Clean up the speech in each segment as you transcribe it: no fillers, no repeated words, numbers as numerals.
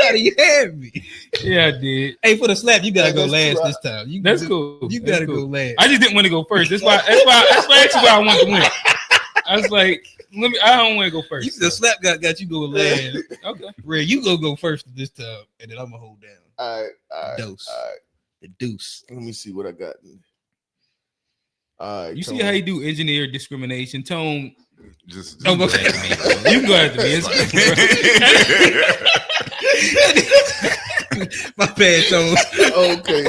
Scotty, you had me. Yeah, I did. Hey, for the slap, you gotta go last this time. That's cool. You gotta go last. I just didn't want to go first. That's actually why I wanted to win. I was like, I don't want to go first. The slap got you going last. Okay. Ray, you go first this time, and then I'm gonna hold down. All right. Dose. All right. The deuce. Let me see what I got. All right. You see how you do engineer discrimination? Tone. Just Don't go after me. You can go after me. My bad, Tone. Okay.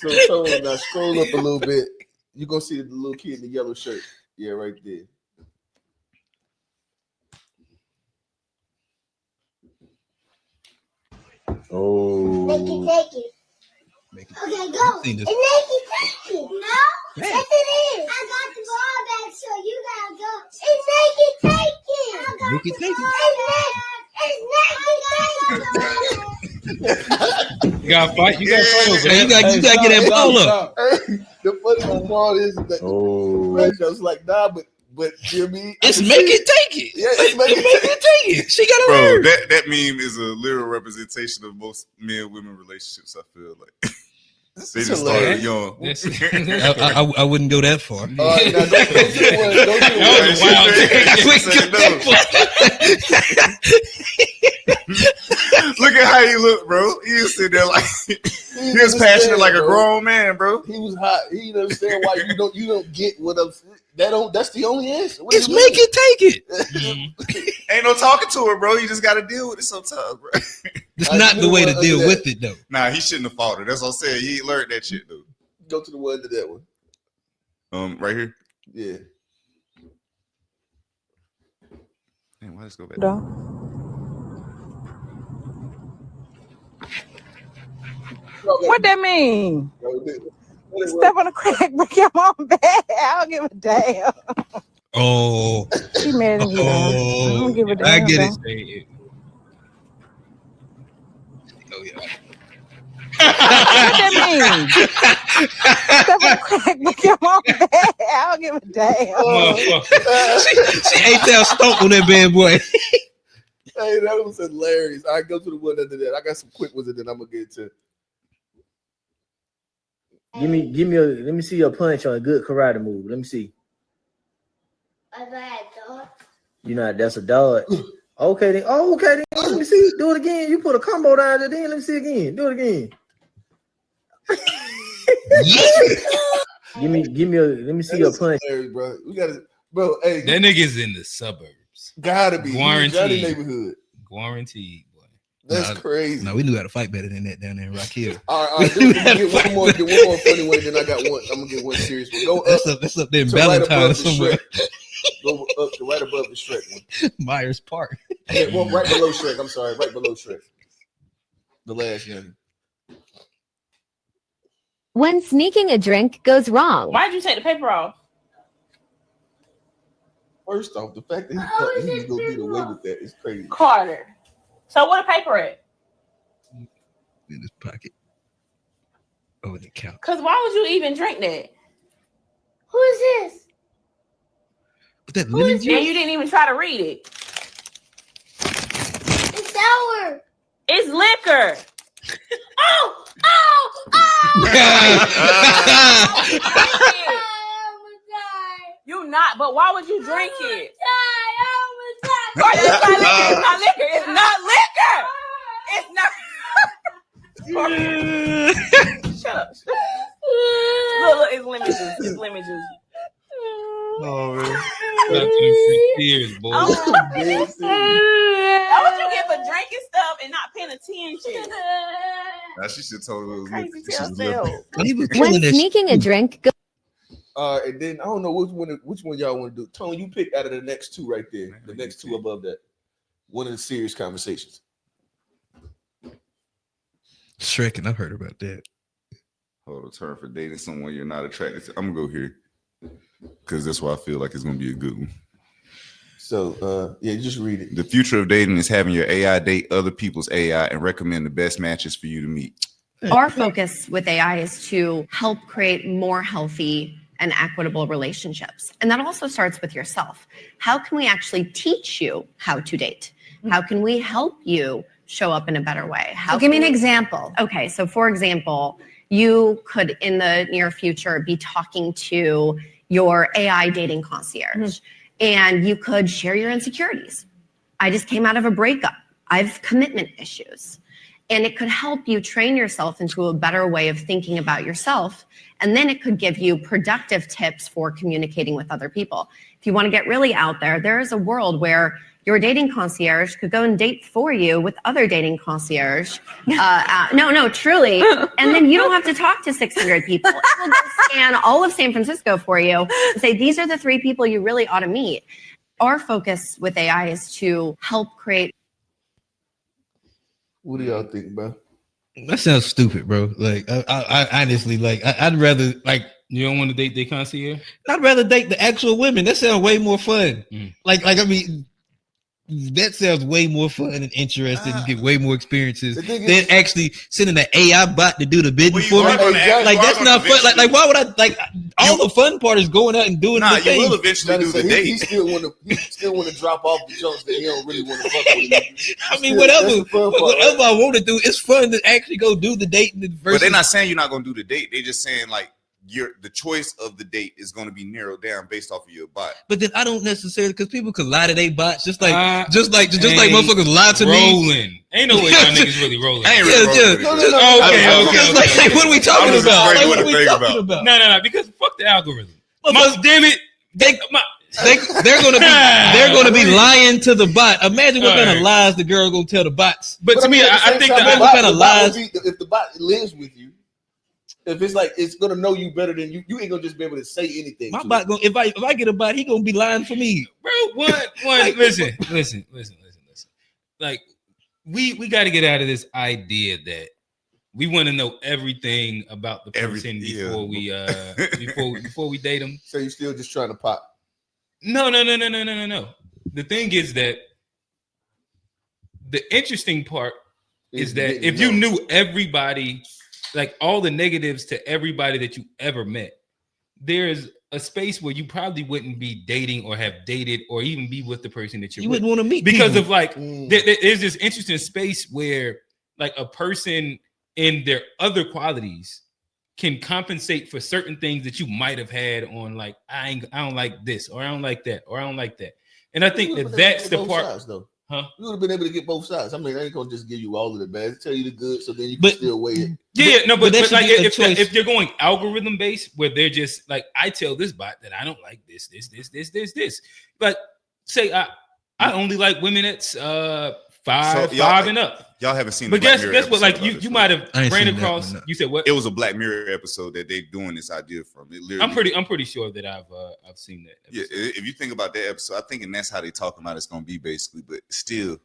So Tone, now scroll up a little bit. You're gonna see the little kid in the yellow shirt. Yeah, right there. Oh. Make it take it. Okay, go. And make it take it. No? Yes, it is. I got the ball back, so you gotta go. And make it take it. Make it take it. You gotta fight. You gotta fight over You gotta get that ball up. The funny part is that I was like, nah, but Jimmy, it's make it take it. Yeah, it's make it take it. She got a Bro, word. that meme is a literal representation of most men-women relationships. I feel like they just started young. I wouldn't go that far. Now, Look at how he looked, bro. He was sitting there like he was passionate like a grown man, bro. He was hot. He didn't understand why you don't get what I'm saying. That's the only answer. It's make it take it. Ain't no talking to her, bro. You just got to deal with it sometimes, bro. It's not the way to deal with it, though. Nah, he shouldn't have fought her. That's what I'm saying. He learned that shit, though. Go to the one to that one. Right here. Yeah. Man, why let's go back? What that mean? Step on the crack, break your mom back. I don't give a damn. Oh. She mad at me. I don't give a damn. I get it. Oh, yeah. What that mean? Step on the crack, break your mom back. I don't give a damn. She ate that stomp on that bad boy. Hey, that was hilarious. I go to the one under that. I got some quick ones and then I'm gonna get to. Give me let me see your punch on a good karate move. Let me see. You know that's a dog. Okay then. Oh, okay then. Let me see. Do it again. You put a combo down there. Then let me see again. Do it again. Let me see your punch, bro. We gotta, bro. Hey, that nigga's in the suburbs. Gotta be guaranteed. Neighborhood. Guaranteed. That's crazy. No, we knew how to fight better than that down there in Rock Hill. All right. Get one more funny one, then I got one. I'm gonna get one serious one. Go up. That's up there in Valentine somewhere. Go up to right above the Shrek one. Myers Park. Yeah, well, right below Shrek. I'm sorry, right below Shrek. The last young. When sneaking a drink goes wrong. Why'd you take the paper off? First off, the fact that he thought he was gonna get away with that is crazy. Carter. So what a paper at? In his pocket. Over the couch. Because why would you even drink that? Who is this? But that lemon juice? And you didn't even try to read it. It's sour. It's liquor. Oh! You not, but why would you drink it? It's It's not liquor. It's not liquor. It's not. Shut up. Look, it's lemon juice. It's lemon juice. Oh man. Tears, boy. How would you get for drinking stuff and not paying attention? Nah, she should totally was Crazy When sneaking a drink goes and then I don't know which one y'all want to do. Tone, you pick out of the next two right there. The next two above that. One of the serious conversations. Shrek, and I've heard about that. Hold a turn for dating someone you're not attracted to. I'm gonna go here because that's why I feel like it's gonna be a good one. So yeah, just read it. The future of dating is having your AI date other people's AI and recommend the best matches for you to meet. Our focus with AI is to help create more healthy and equitable relationships. And that also starts with yourself. How can we actually teach you how to date? How can we help you show up in a better way? So give me an example. Okay, so for example, you could in the near future be talking to your AI dating concierge and you could share your insecurities. I just came out of a breakup. I have commitment issues. And it could help you train yourself into a better way of thinking about yourself. And then it could give you productive tips for communicating with other people. If you want to get really out there, there is a world where your dating concierge could go and date for you with other dating concierge. No, truly. And then you don't have to talk to 600 people. It will go scan all of San Francisco for you and say, these are the 3 people you really ought to meet. Our focus with AI is to help create. What do y'all think, bro? That sounds stupid, bro. Like, I honestly, like, I'd rather, like, You don't want to date the concierge? I'd rather date the actual women. That sounds way more fun. Like, I mean, that sounds way more fun and interesting. You get way more experiences than actually sending an AI bot to do the bidding for me. Like, that's not fun. Like, why would I? Like, all the fun part is going out and doing the thing. You will eventually do the date. He still want to drop off the jokes that he don't really want to fuck with. I mean, whatever I want to do, it's fun to actually go do the date. But they're not saying you're not going to do the date. They're just saying like the choice of the date is going to be narrowed down based off of your bot. But then I don't necessarily, because people could lie to their bots, just like motherfuckers lie to me. Rolling. Ain't no way y'all niggas really rolling. I ain't really rolling. Okay. Like, what are we talking about? Like, what are we talking about? No, because fuck the algorithm. Damn it. They're gonna be lying to the bot. Imagine what kind of lies the girl gonna tell the bots. But to me, I think what kind of lies. If the bot lives with you, if it's like it's gonna know you better than you ain't gonna just be able to say anything. My bot gonna, if I get a bot, he gonna be lying for me, bro. One. Listen. Like, we got to get out of this idea that we want to know everything about the person before we date them. So you still just trying to pop? No. The thing is that the interesting part is that if you knew everybody, like all the negatives to everybody that you ever met, there's a space where you probably wouldn't be dating or have dated or even be with the person that you wouldn't want to meet because people. of like there's this interesting space where like a person in their other qualities can compensate for certain things that you might have had on like I don't like this or I don't like that or I don't like that. And I think that's the part. Sides, though. Huh? You would have been able to get both sides. I mean, I ain't gonna just give you all of the bad, tell you the good, so then you can still weigh it. But like if you're going algorithm based, where they're just like, I tell this bot that I don't like this. Like, say I only like women that's 5 and up. Y'all haven't seen. But guess what? Like you might have ran across. You said what? It was a Black Mirror episode that they're doing this idea from. It literally, I'm pretty sure that I've seen that episode. Yeah, if you think about that episode, I think and that's how they talk about it's gonna be basically. But still.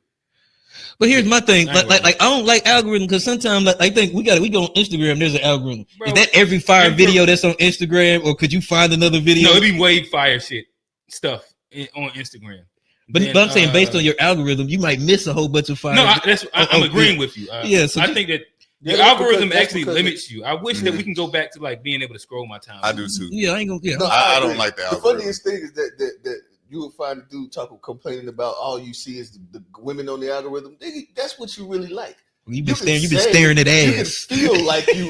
But here's my thing. Like I don't like algorithm because sometimes I think we go on Instagram. There's an algorithm. Bro, is that every fire video that's on Instagram, or could you find another video? No, it'd be way fire shit stuff on Instagram. But I'm saying based on your algorithm, you might miss a whole bunch of fire. No, I'm agreeing with you. So I think that the algorithm actually limits you. I wish that we can go back to like being able to scroll my time. I do too. Yeah, I ain't gonna. Yeah, no, I don't like the algorithm. The funniest thing is that you would find a dude complaining about all you see is the women on the algorithm. That's what you really like. You've been staring at ass. You can feel like you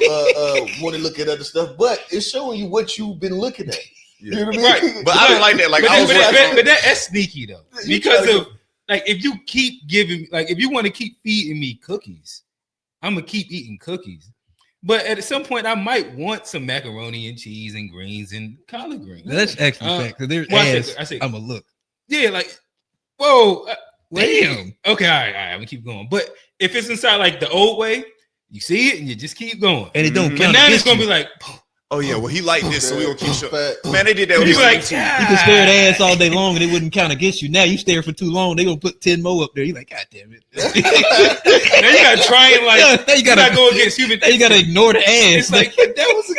want to look at other stuff, but it's showing you what you've been looking at. Yeah. You know what I mean? Right. But I don't like that. Like, but that's sneaky though, because of like if you keep giving, like if you want to keep feeding me cookies, I'm gonna keep eating cookies. But at some point, I might want some macaroni and cheese and greens and collard greens. That's actually fact. Because there's ass. I'm gonna look. Yeah, like whoa, damn. Okay, all right, I'm gonna keep going. But if it's inside like the old way, you see it and you just keep going, and it don't count. And now it's gonna be like. Oh yeah, well he liked this, so we gonna keep showing. Man, they did that. He's like, you can stare at ass all day long, and it wouldn't count against you. Now you stare for too long, they gonna put 10 more up there. You like, God damn it! Now you gotta try and like, now you gotta go against human. Now you gotta ignore the ass. It's like that was a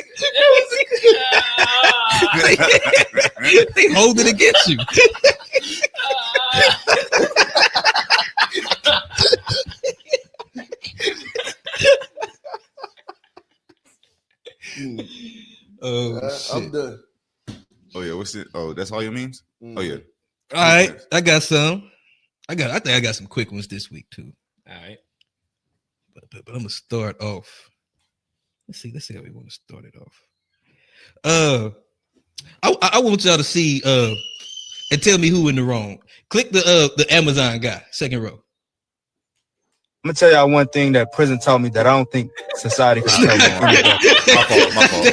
they hold it against you. I'm done. Oh yeah, what's it? Oh, that's all your memes? Oh yeah. All right, I got some. I think I got some quick ones this week too. All right. But I'm gonna start off. Let's see how we want to start it off. I want y'all to see and tell me who in the wrong. Click the Amazon guy, second row. I'm gonna tell y'all one thing that prison taught me that I don't think society can tell me. My fault.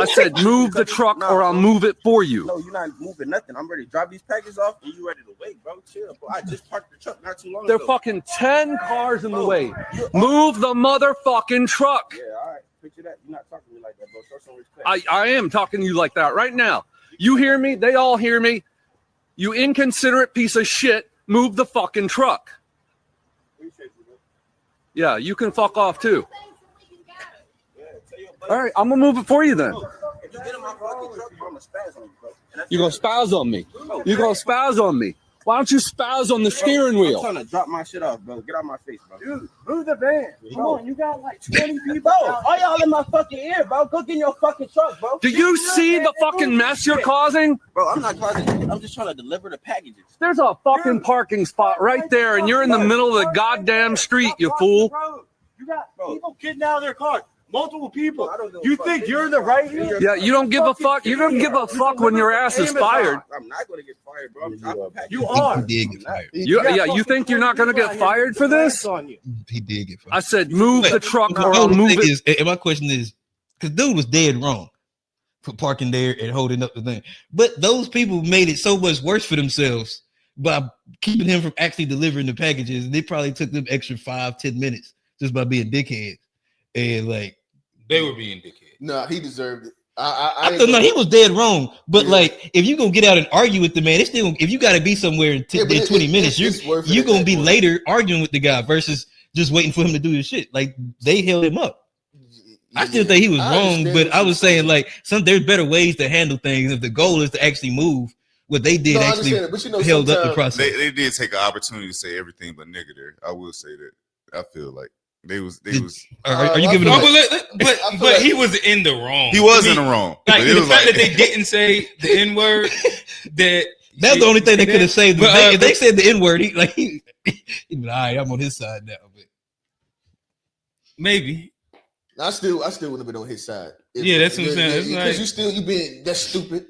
I said move the truck or I'll move it for you. No, you're not moving nothing. I'm ready to drop these packages off and you ready to wait, bro. Chill, bro. I just parked the truck not too long ago. There are fucking 10 cars in the way. Move the motherfucking truck. Yeah, all right. Picture that. You're not talking to me like that, bro. Show some respect. I am talking to you like that right now. You hear me? They all hear me. You inconsiderate piece of shit. Move the fucking truck. Yeah, you can fuck off too. All right, I'm gonna move it for you then. You're gonna spaz on me. You're gonna spaz on me. Why don't you spaz on the steering wheel? I'm trying to drop my shit off, bro. Get out my face, bro. Dude, move the van. Come on, you got like 20 people. Bro, all y'all in my fucking ear, bro. Go get in your fucking truck, bro. Do you see the fucking mess you're causing? Bro, I'm not causing. I'm just trying to deliver the packages. There's a fucking parking spot right there, and you're in the middle of the goddamn street, you fool. Bro, you got people getting out of their cars. Multiple people. You think you're in the right here? Yeah, you don't give a fuck. You don't give a fuck when your ass is fired. I'm not going to get fired, bro. You are. He did get fired. You think you're not going to get fired for this? He did get fired. I said move the truck No, or I'll move it. and my question is, because dude was dead wrong for parking there and holding up the thing. But those people made it so much worse for themselves by keeping him from actually delivering the packages. And they probably took them extra 5-10 minutes just by being dickheads. And like they were being dickheads. No, he deserved it. I don't know. He was dead wrong. But like, if you're gonna get out and argue with the man, it's still if you got to be somewhere in 20 minutes, you're gonna be later arguing with the guy versus just waiting for him to do his shit. Like they held him up. I still think he was wrong, but I was saying like there's better ways to handle things if the goal is to actually move. What they did actually held up the process. They did take an opportunity to say everything but nigga there. I will say that. I feel like they was. Are you giving him? But he was in the wrong. He was in the wrong. Like the fact that they didn't say the N word. That's the only thing they could have saved. If they said the N word, he'd be all right, I'm on his side now. But maybe. I still wouldn't have been on his side. Yeah, that's what I'm saying. Because you being that's stupid.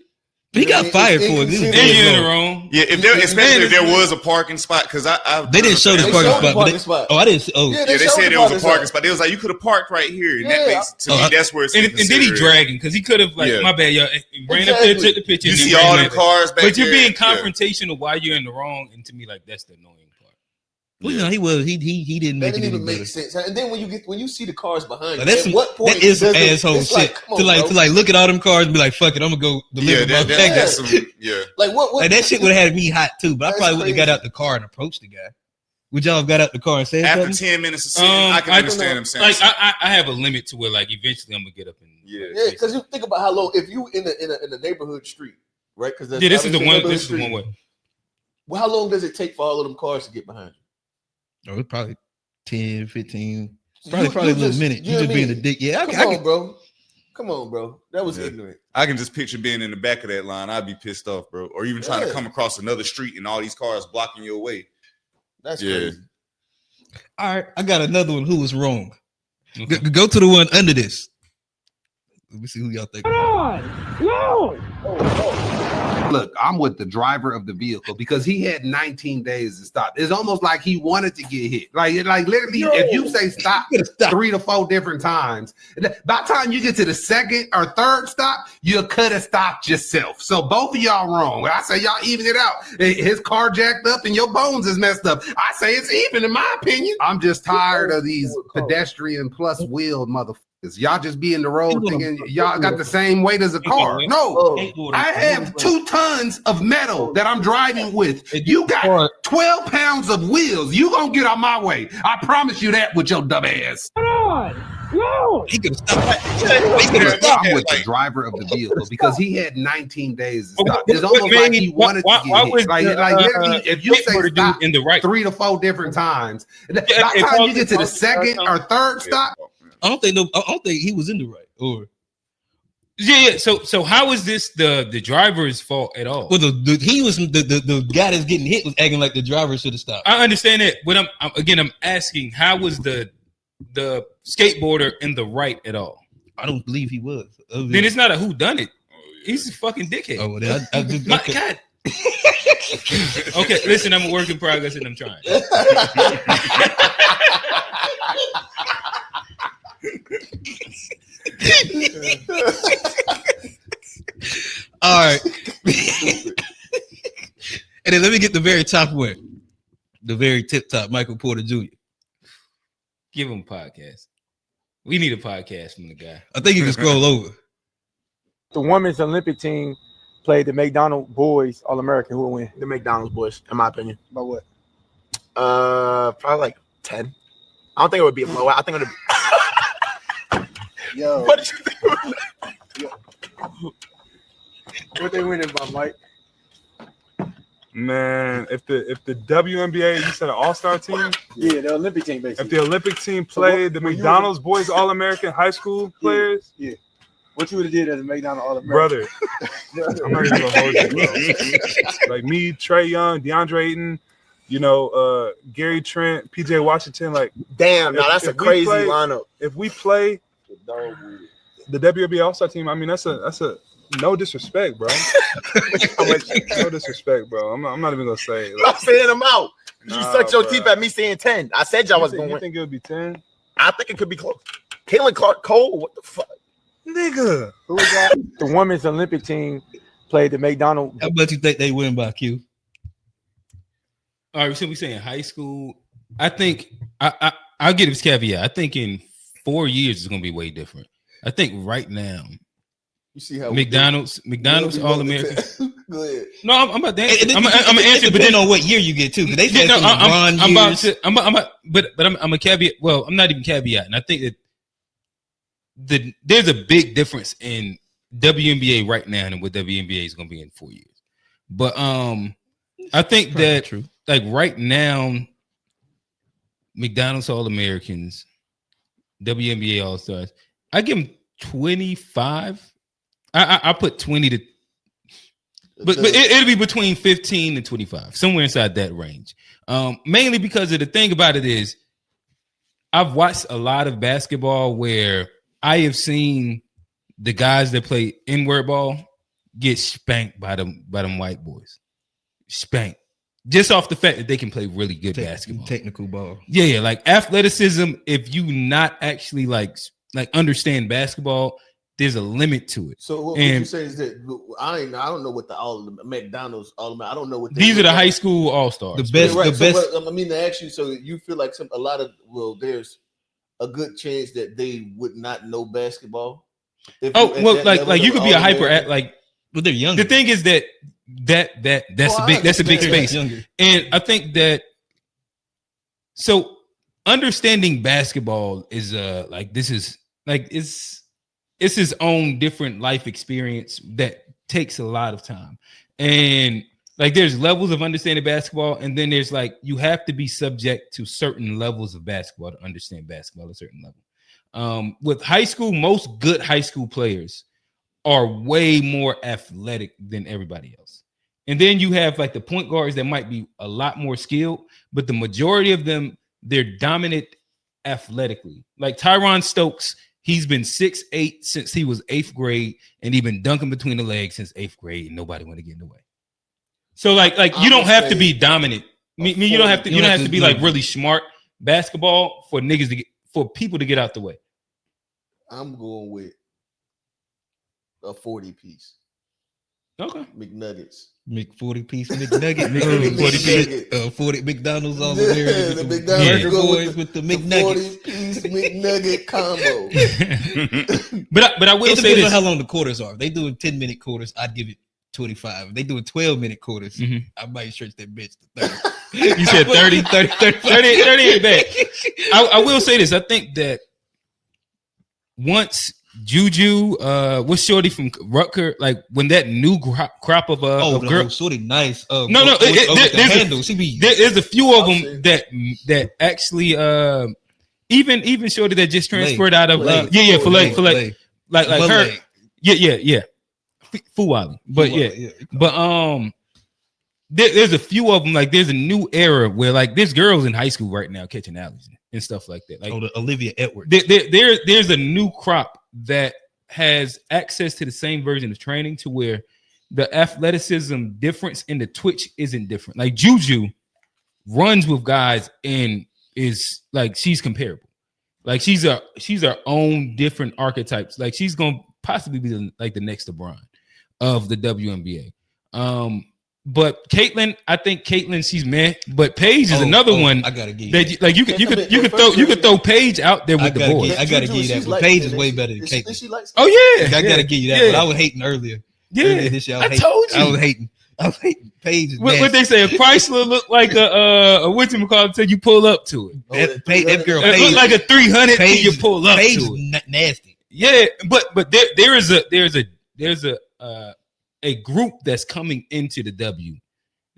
But he got fired for it. Then you're in the wrong. Yeah, especially if there was a parking spot, because they didn't show the parking spot. I didn't. Oh, yeah, they said there was a parking spot. They was like, you could have parked right here. And that makes to me that's where it's. And then he dragging because he could have my bad, y'all. Ran up there, took the picture. You see all the cars back there. But you're being confrontational while you're in the wrong, and to me, like that's the annoying part. Well, you know, he was. He didn't make it even make sense. And then when you see the cars behind you, that's at what point that is some asshole shit to look at all them cars and be like, fuck it, I'm gonna go deliver my package. Like what? Like that shit would have had me hot too. But I probably would have got out the car and approached the guy. Would y'all have got out the car and said after something? 10 minutes of sitting? I can understand him saying. Like I have a limit to where like eventually I'm gonna get up and because you think about how long if you in a neighborhood street, right? Because this is the one. This is the one way. Well, how long does it take for all of them cars to get behind you? Oh, it's probably 10, 15, probably a little minute. You just being a dick. Yeah, Come on, bro. That was ignorant. I can just picture being in the back of that line. I'd be pissed off, bro. Or even trying to come across another street and all these cars blocking your way. That's crazy. All right, I got another one who was wrong. Okay. Go to the one under this. Let me see who y'all think. Come on. No. Look, I'm with the driver of the vehicle because he had 19 days to stop. It's almost like he wanted to get hit. Like literally, if you say stop 3 to 4 different times, by the time you get to the second or third stop, you could have stopped yourself. So both of y'all wrong. I say y'all even it out. His car jacked up and your bones is messed up. I say it's even in my opinion. I'm just tired of these pedestrian plus wheeled motherfuckers. Y'all just be in the road thinking y'all got the same weight as a car. No, I have 2 tons of metal that I'm driving with. You got 12 pounds of wheels. You gonna get out my way. I promise you that with your dumb ass. Come on. No. He could have stopped. I'm with the driver of the vehicle because he had 19 days to stop. It's almost like he wanted to get hit. Like literally, if you say stop in the 3 to 4 different times, by the time you get to the second or third stop, I don't think he was in the right. Or Yeah. So how is this the driver's fault at all? Well, the guy that's getting hit was acting like the driver should have stopped. I understand that, but I'm asking, how was the skateboarder in the right at all? I don't believe he was. Then it's not a whodunit. He's a fucking dickhead. Oh, well, I just My God. Okay, listen, I'm a work in progress and I'm trying. All right. And then let me get the very top one. The very tip top, Michael Porter Jr. Give him a podcast. We need a podcast from the guy. I think you can scroll over. The women's Olympic team played the McDonald's boys All-American. Who will win? The McDonald's boys, in my opinion. By what? Probably like 10. I don't think it would be a blowout. I think it would be. Yo. What did you think? What they winning by, Mike? Man, if the WNBA, you said an all-star team? Yeah, the Olympic team, basically. If the Olympic team played the McDonald's boys All-American high school players? Yeah. What you would have did as a McDonald's All-American? Brother, I'm not even gonna hold you, bro. Like me, Trey Young, DeAndre Ayton, Gary Trent, PJ Washington, like damn, now that's a crazy lineup. If we play the WNBA All-Star team, I mean that's a no disrespect, bro. No disrespect, bro. I'm not even gonna say. I'm saying them out. You sucked your teeth at me saying 10. I said y'all was going to win. You think it would be 10? I think it could be close. Caitlin Clark Cole, what the fuck? Nigga. Who was that? The women's Olympic team played the McDonald's. How much you think they win by, Q? All right, so we saying high school. I think I'll give this caveat. I think in 4 years it's gonna be way different. I think right now, you see how McDonald's All-American. Go ahead. No, I'm about to answer. I'm gonna answer, but then on what year you get to? They said I'm about to. I'm a caveat. Well, I'm not even caveat, and I think that there's a big difference in WNBA right now and what WNBA is going to be in 4 years. But I think that true. Like right now, McDonald's All-Americans, WNBA All-Stars, I give them 25. I put 20 to, but it'll be between 15 and 25, somewhere inside that range. Mainly because of the thing about it is, I've watched a lot of basketball where I have seen the guys that play inward ball get spanked by them white boys. Spanked. Just off the fact that they can play really good basketball. Technical ball. Yeah. Like athleticism, if you not actually like understand basketball, there's a limit to it. So what you say is that I don't know what the McDonald's I don't know what these are the high school all-stars. The best. I mean to ask you, so you feel like there's a good chance that they would not know basketball. Like you could be a hyper but they're younger. The thing is that's a big space. And I think that so understanding basketball is it's his own different life experience that takes a lot of time. And like there's levels of understanding basketball, and then there's like you have to be subject to certain levels of basketball to understand basketball at a certain level. With high school, most good high school players are way more athletic than everybody else. And then you have like the point guards that might be a lot more skilled, but the majority of them, they're dominant athletically. Like Tyron Stokes, he's been 6'8" since he was 8th grade, and he's been dunking between the legs since 8th grade, and nobody want to get in the way. So like you don't have to be dominant. You don't have to be like really smart basketball for people to get out the way. I'm going with a 40-piece. Okay. McNuggets. 40-piece McNugget. 40 McDonald's all there. Yeah, the McDonald's boys with the McNuggets. 40-piece McNugget combo. but I will say this: how long the quarters are. If they doing 10-minute quarters, I'd give it 25. If they doing 12-minute quarters, I might stretch that bitch to 30. You said 30 ain't bad. I will say this: I think that once Juju, what's Shorty from Rutgers? Like when that new crop of girl, Shorty nice. There's a few of them that actually even Shorty that just transferred out of Filet. Like her, Yeah. Fuwali. But but there's a few of them. Like there's a new era where like there's girls in high school right now catching alleys and stuff like that. Like Olivia Edwards. There's a new crop that has access to the same version of training to where the athleticism difference in the twitch isn't different. Like Juju runs with guys and is like she's comparable. Like she's her own different archetypes. Like she's gonna possibly be the next LeBron of the WNBA. But Caitlyn, I think Caitlyn, she's meh. But Paige is another one. I gotta give that you could throw Paige out there with the boys. I gotta give you that. But Paige is way better than Caitlyn. Oh yeah, I gotta give you that. But I was hating earlier. Yeah, this year, I told you. I was hating. Paige. What they say? A Chrysler look like a whatchamacallit until you pull up to it. That girl Paige look like a 300 until you pull up Paige to it. Nasty. Yeah, but there's a group that's coming into the W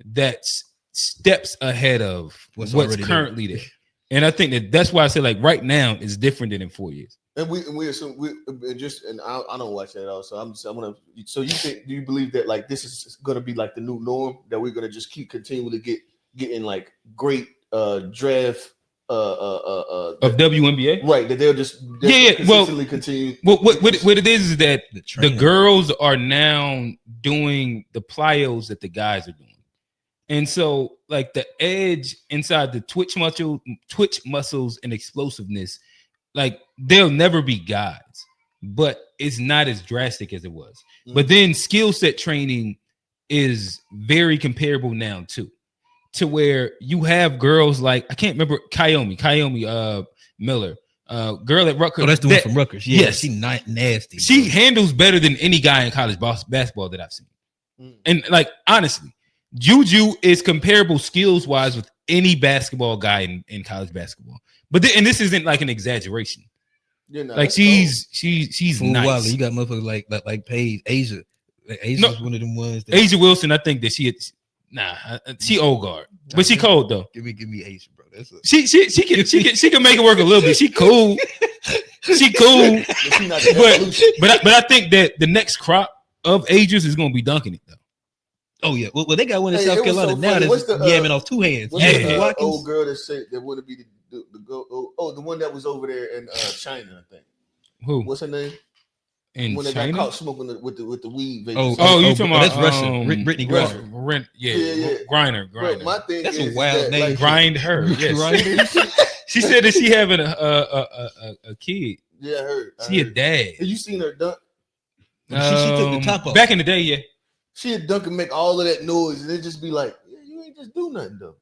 that's steps ahead of what's currently there. And I think that's why I say like right now is different than in 4 years. And we assume I don't watch that at all. So I'm gonna. So do you believe that like this is gonna be like the new norm, that we're gonna just keep continually getting like great draft of WNBA, right? That they'll just consistently continue. What it is that the girls are now doing the plyos that the guys are doing, and so like the edge inside the twitch muscles and explosiveness, like they'll never be guys, but it's not as drastic as it was. Mm-hmm. But then skill set training is very comparable now too. To where you have girls like I can't remember Kayomi Miller, girl at Rutgers. Oh, that's the one from Rutgers. Yeah, yes. She's not nasty. Bro. She handles better than any guy in college basketball that I've seen. And like honestly, Juju is comparable skills wise with any basketball guy in college basketball. But and this isn't like an exaggeration. Like she's nice. Wilder. You got motherfuckers like Paige, Asia. Asia's one of them ones. Asia Wilson, I think that she old guard, but she cold though. Give me Asia, bro. That's she can make it work a little bit. She cool. She cool. but I think that the next crop of ages is gonna be dunking it though. Oh yeah, well they got one in South Carolina now that's yamming off two hands. What's the old girl that said that wanted to be the go? Oh, the one that was over there in China, I think. Who? What's her name? In when they China? got caught smoking with the weed. You talking about that's Russian? Brittany Griner. Yeah. Griner. Bro, my thing that's is a wild name. Like, grind her. Yes. She said that she having a kid. Yeah, I heard. She a dad. Have you seen her dunk? She took the top off. Back in the day, yeah. She'd dunk and make all of that noise, and it just be like, you ain't just do nothing though.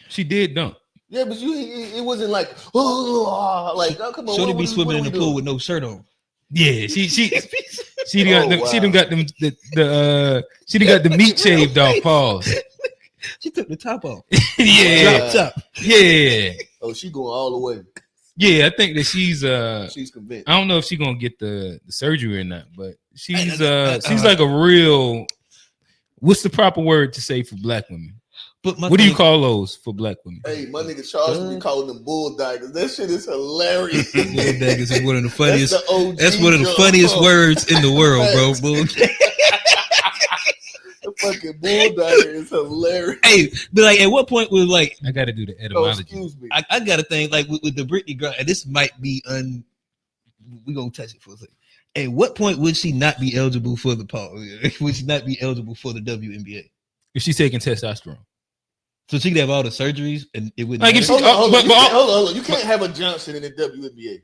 She did dunk. Yeah, but it wasn't like, oh, come on. Shorty be swimming in the pool with no shirt on. Yeah, she done got them she done got the meat shaved off. Pause. She took the top off. Yeah, top. Yeah. Oh, she going all the way. Yeah, I think that she's convinced. I don't know if she's gonna get the surgery or not, but she's like a real. What's the proper word to say for black women? What do you call those for black women? Hey, my nigga Charles be calling them bulldaggers. That shit is hilarious. Bulldaggers is one of the funniest. That's one of the funniest words in the world, bro. The fucking bulldagger is hilarious. Hey, but like, at what point was like? I got to do the etymology. Excuse me. I got to think like with the Brittany Griner. This might be we gonna touch it for a second. At what point would she not be eligible for the pause? Would she not be eligible for the WNBA if she's taking testosterone? So she could have all the surgeries and it wouldn't. Like if she, hold on. You can't have a Johnson in the WNBA.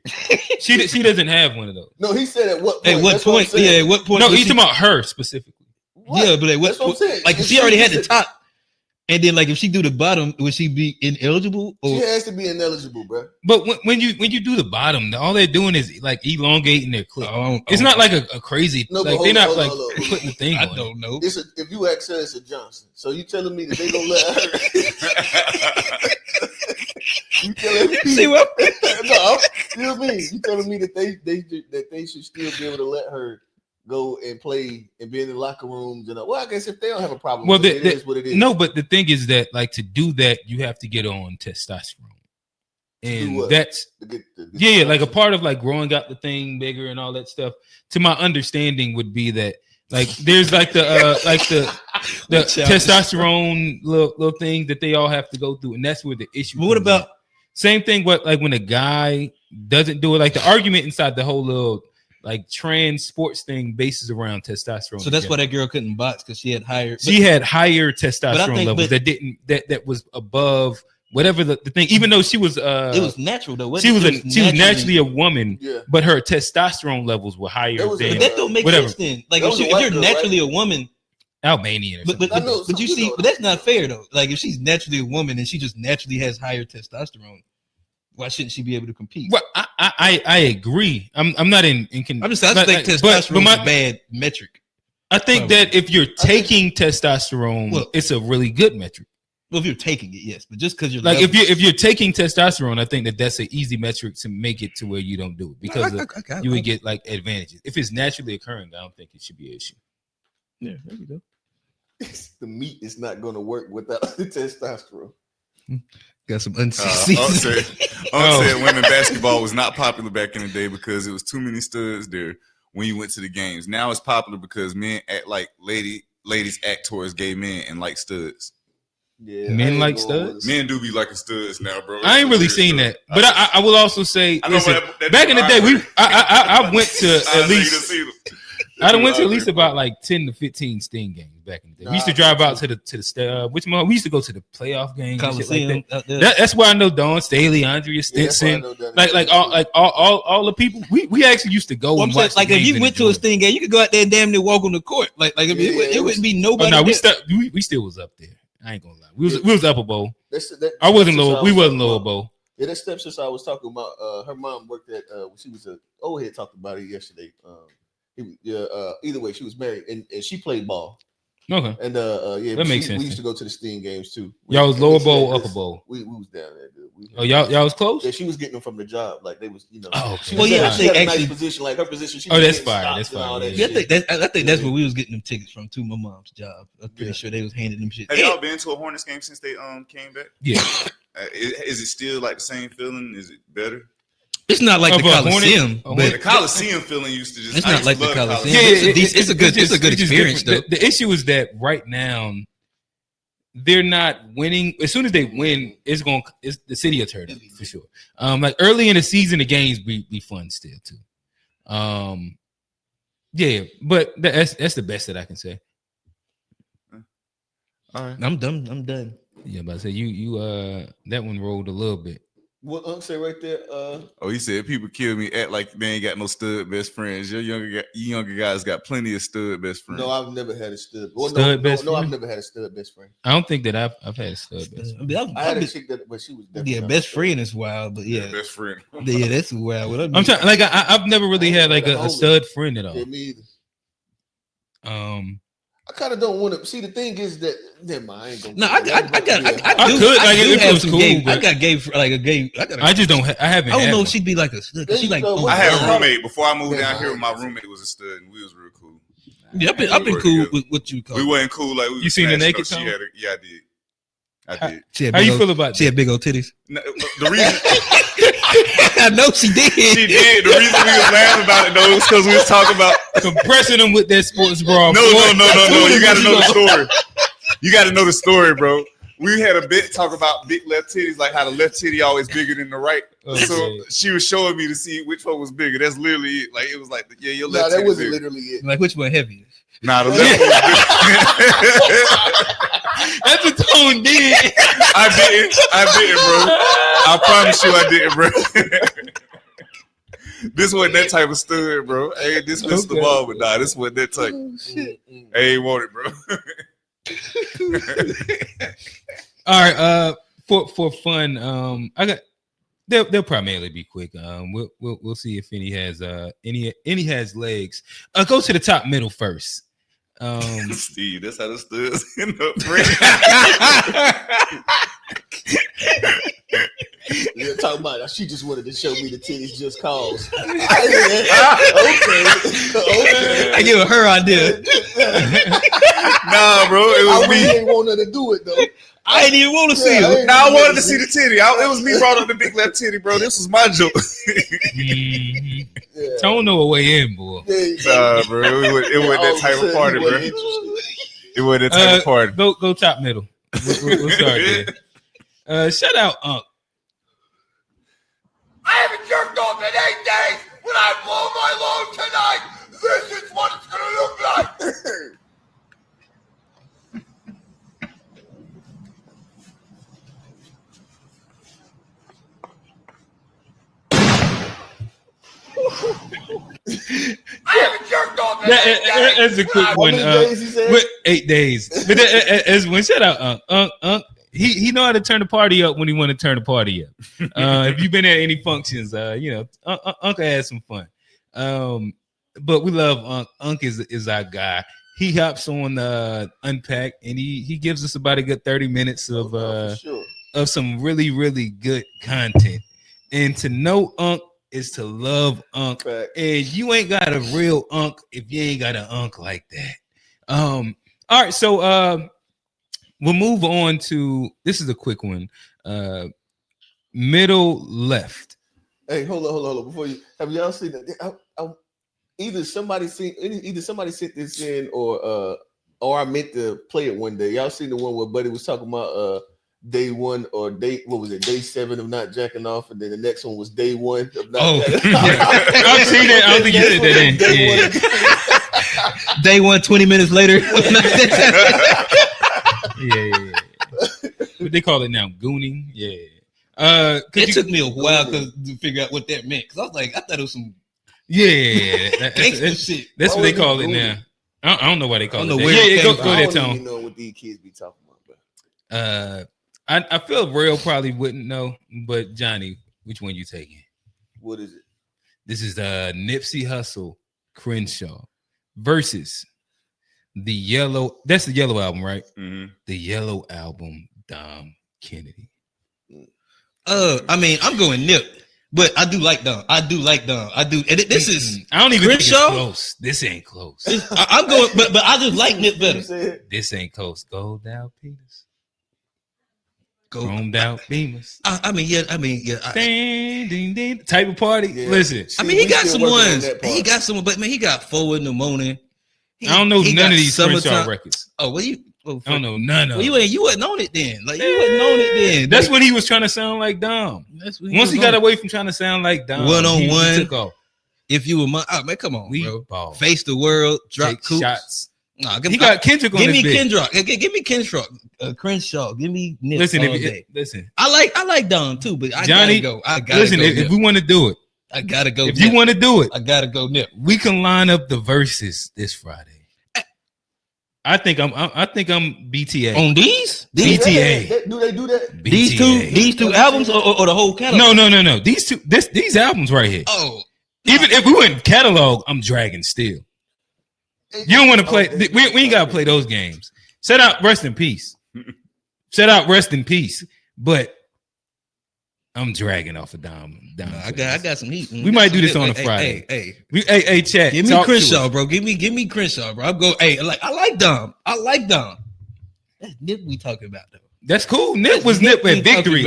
she doesn't have one of those. No, he said at what point? At what point? Yeah, at what point? No, he's talking about her specifically. What? Yeah, but at what point? Like if she already had the top, and then like if she do the bottom, would she be ineligible? Or? She has to be ineligible, bro. But when you do the bottom, all they're doing is like elongating their clip. It's not like a crazy. No, like they're not like putting the thing on. I don't know. If you ask her, it's a Johnson. So you telling me that they gonna let her? You telling me? See what? No, you mean you telling me that they should still be able to let her go and play and be in the locker rooms and I guess if they don't have a problem, with it is what it is. No, but the thing is that like to do that, you have to get on testosterone, and that's Yeah, like a part of like growing out the thing bigger and all that stuff. To my understanding, would be that like there's like the testosterone little thing that they all have to go through, and that's where the issue. But what about same thing? What like when a guy doesn't do it? Like the argument inside the whole little like trans sports thing bases around testosterone. So that's why that girl couldn't box because she had higher. She had higher testosterone levels that was above whatever the thing. Even though she was, it was natural though. She was naturally a woman, but her testosterone levels were higher. But that don't make sense then. Like if you're naturally a woman, Albanian, or but you see, but that's not fair though. Like if she's naturally a woman and she just naturally has higher testosterone, why shouldn't she be able to compete? Well, I agree. I'm not in. I'm just I think testosterone is a bad metric. I think that if you're taking testosterone, it's a really good metric. Well, if you're taking it, yes, but just because you're like if you're taking testosterone, I think that's an easy metric to make it to where you don't do it because you would get like advantages. If it's naturally occurring, I don't think it should be an issue. Yeah, there you go. The meat is not going to work without the testosterone. Got some unseen. Said women basketball was not popular back in the day because it was too many studs there when you went to the games. Now it's popular because men act like ladies act towards gay men and like studs. Yeah, men like studs. Men do be liking studs now, bro. I ain't really seen that, but I will also say, listen, back in the day, I went to at least. I went to at least about like 10 to 15 Sting games back in the day. We used to drive out to the which one? We used to go to the playoff games. Like that's why I know Dawn Staley, Andrea Stinson, like all the people. We actually used to go. Well, and watch like if you went to a Sting game, you could go out there and damn near walk on the court. Like I mean, it wouldn't be nobody. Oh, no, we still was up there. I ain't gonna lie. We was upper bowl. I wasn't lower. We wasn't lower bowl. Yeah, that stepsister I was talking about. Her mom worked at. She was a old head. Talked about it yesterday. Either way, she was married and she played ball. Okay. And that makes sense. We used to go to the Sting games too. Y'all was lower bowl, upper bowl. We was down there. Y'all was close. Yeah, she was getting them from the job. Like they was, Oh, she was I think actually nice position, like her position. She that's fine. That's fine. I think that's where we was getting them tickets from too. My mom's job. I'm pretty sure they was handing them shit. Have y'all been to a Hornets game since they came back? Yeah. Is it still like the same feeling? Is it better? It's not like the Coliseum, but the Coliseum feeling used to just. It's not like the Coliseum. Yeah, it's a good experience though. The issue is that right now they're not winning. As soon as they win, it's the city will turn up for sure. Like early in the season, the games be fun still too. Yeah, but that's the best that I can say. All right, I'm done. Yeah, but I say you that one rolled a little bit. What Unc say right there? He said people kill me, act like they ain't got no stud best friends. You younger guys got plenty of stud best friends. No, I've never had a stud. I've never had a stud best friend. I don't think that I've had a stud best friend. I had a chick that, but she was definitely best friend is wild, but yeah, best friend. Yeah, that's wild. I'm trying. Like I've never really had like a stud friend at all. Yeah, me either. I kind of don't want to see. The thing is that never mind. I ain't gonna. No, I just don't. I haven't. I don't know if she'd be like a stud. She like. I had a roommate before I moved down here. My roommate was a stud, and we was real cool. Yeah, I've been cool with what you call. We wasn't cool like we. You seen the naked? Yeah, I did. How you feel about? She had big old titties. No, the reason. I know she did. She did. The reason we was laughing about it though was because we was talking about compressing them with that sports bra. No. You got to know the story. You got to know the story, bro. We had a bit talk about big left titties, like how the left titty always bigger than the right. Okay. So she was showing me to see which one was bigger. That's literally it. Like it was like, yeah, your left. No, that wasn't literally it. Like which one heavier? Nah, the left one. That's what Tone did. I didn't, bro. I promise you, I didn't, bro. This wasn't that type of stud, bro. Hey, this was the ball, but nah, this wasn't that type. Shit. I ain't want it, bro. All right, for fun, I got. They'll primarily be quick. We'll see if any has legs. Go to the top middle first. Steve, that's how the studs end You're talking about she just wanted to show me the titties just cause. Okay. I give it her idea. Nah, bro, it was I really ain't want her to do it though. I didn't even want to see it. Nah, I wanted to see the titty. It was me brought up the big left titty, bro. This was my joke. Tone know a way in, boy. Nah, bro, it wasn't that type of party, bro. It wasn't that type of party. Go top middle. We'll start there. Shout out Unc. I haven't jerked off in 8 days. When I blow my load tonight, this is what it's gonna look like. I haven't jerked off in 8 days. That's a quick one. 8 days. But as one, shout out Unc. He know how to turn the party up when he want to turn the party up. If you've been at any functions, Unc had some fun. But we love Unc. Unc is our guy. He hops on Unpack and he gives us about a good 30 minutes of some really, really good content. And to know Unc is to love Unc. And you ain't got a real Unc if you ain't got an Unc like that. All right, so we'll move on to this is a quick one. Middle left. Hey, hold on. Before you have y'all seen that? Either somebody sent this in or I meant to play it one day. Y'all seen the one where Buddy was talking about day 1 or day 7 of not jacking off, and then the next one was day 1 of not jacking off. I've seen it. I don't think you said that in. Day 1, 20 minutes later. Yeah. What they call it now? Gooning? Yeah. It took me a while to figure out what that meant. Because I was like, I thought it was some that's shit. That's what they call it now. I don't know why they call it that. Go there, Tone. I don't even know what these kids be talking about, bro. I feel Rail probably wouldn't know, but Johnny, which one you taking? What is it? This is the Nipsey Hussle Crenshaw versus the Yellow. That's the Yellow album, right? Mm-hmm. The Yellow album, Dom Kennedy. I mean, I'm going Nip, but I do like Dom. I do. And this is I don't even Crenshaw? think it's close. This ain't close. I'm going, but I just like Nip better. This ain't close. Gold out Peters. Chromed out Beamers. I mean, yeah. Ding, ding, ding. Type of party. Yeah. Listen. I mean, he got some ones. He got some, but man, he got 4 in the morning. I don't know none of these Crenshaw records. Oh, well, I don't know none of them. You wasn't on it then. Like you wasn't on it then. That's when he was trying to sound like Dom. Once he got away from trying to sound like Dom, one-on-one. He took off. If you were man, come on, bro. Ball. Face the world, drop shots. Nah, he got Kendrick on give his me bit. Kendrick. Give me Kendrick. Crenshaw. Give me Nip. Listen, listen. I like Dom too, but I Johnny, gotta go. Listen, if we want to do it, I gotta go. If you want to do it, I gotta go Nip. We can line up the verses this Friday. I think I'm BTA on these. BTA. Do they do that? BTA. These two albums or the whole catalog? No. These albums right here. Oh, even if we went catalog, I'm dragging still. You don't want to play. We ain't gotta play those games. Set out rest in peace. But I'm dragging off of Dom. I got some heat. We might do this on a Friday. Hey, chat. Give me Crenshaw, bro. Give me Crenshaw, bro. I'm going. Hey, I like Dom. That's Nip we talking about though. That's cool. Nip was Nip at victory.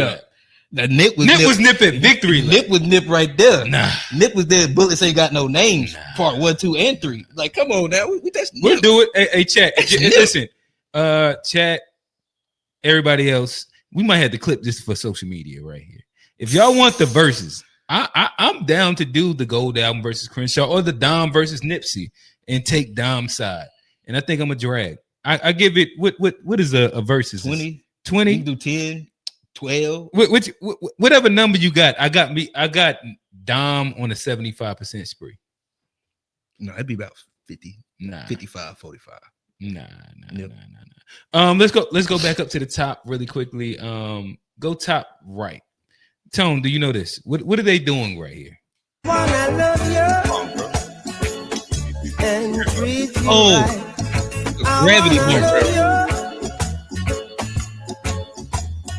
Nip was Nip at victory. Nip was Nip right there. Nah. Nip was there. Bullets ain't got no names. Part 1, 2, and 3. Like, come on now. We'll do it. Hey, chat. Listen, chat. Everybody else, we might have to clip this for social media right here. If y'all want the verses, I'm down to do the Gold album versus Crenshaw or the Dom versus Nipsey and take Dom's side. And I think I'm a drag. I give it what is a versus? 20. 20. You can do 10. 12, whatever number you got. I got Dom on a 75% spree. No, it'd be about 50. Nah, 55, 45. Nah. Let's go back up to the top really quickly. Go top right. Tone, do you know this? What are they doing right here? Gravity Bump.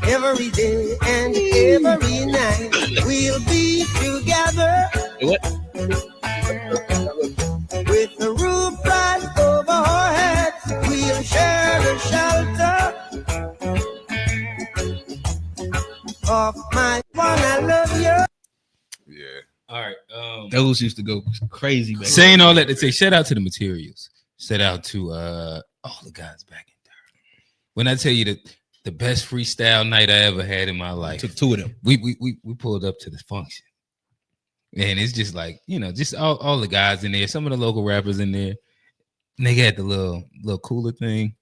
every day and every night. We'll be together. What? With the roof right over our heads, we'll share the shelter of my one. I love you. Yeah. All right. Those used to go crazy, man. Saying all that to say, shout out to the Materials. Shout out to all the guys back in there. When I tell you that the best freestyle night I ever had in my life, took two of them. We pulled up to the function, and it's just like, you know, just all the guys in there, some of the local rappers in there, and they got the little cooler thing.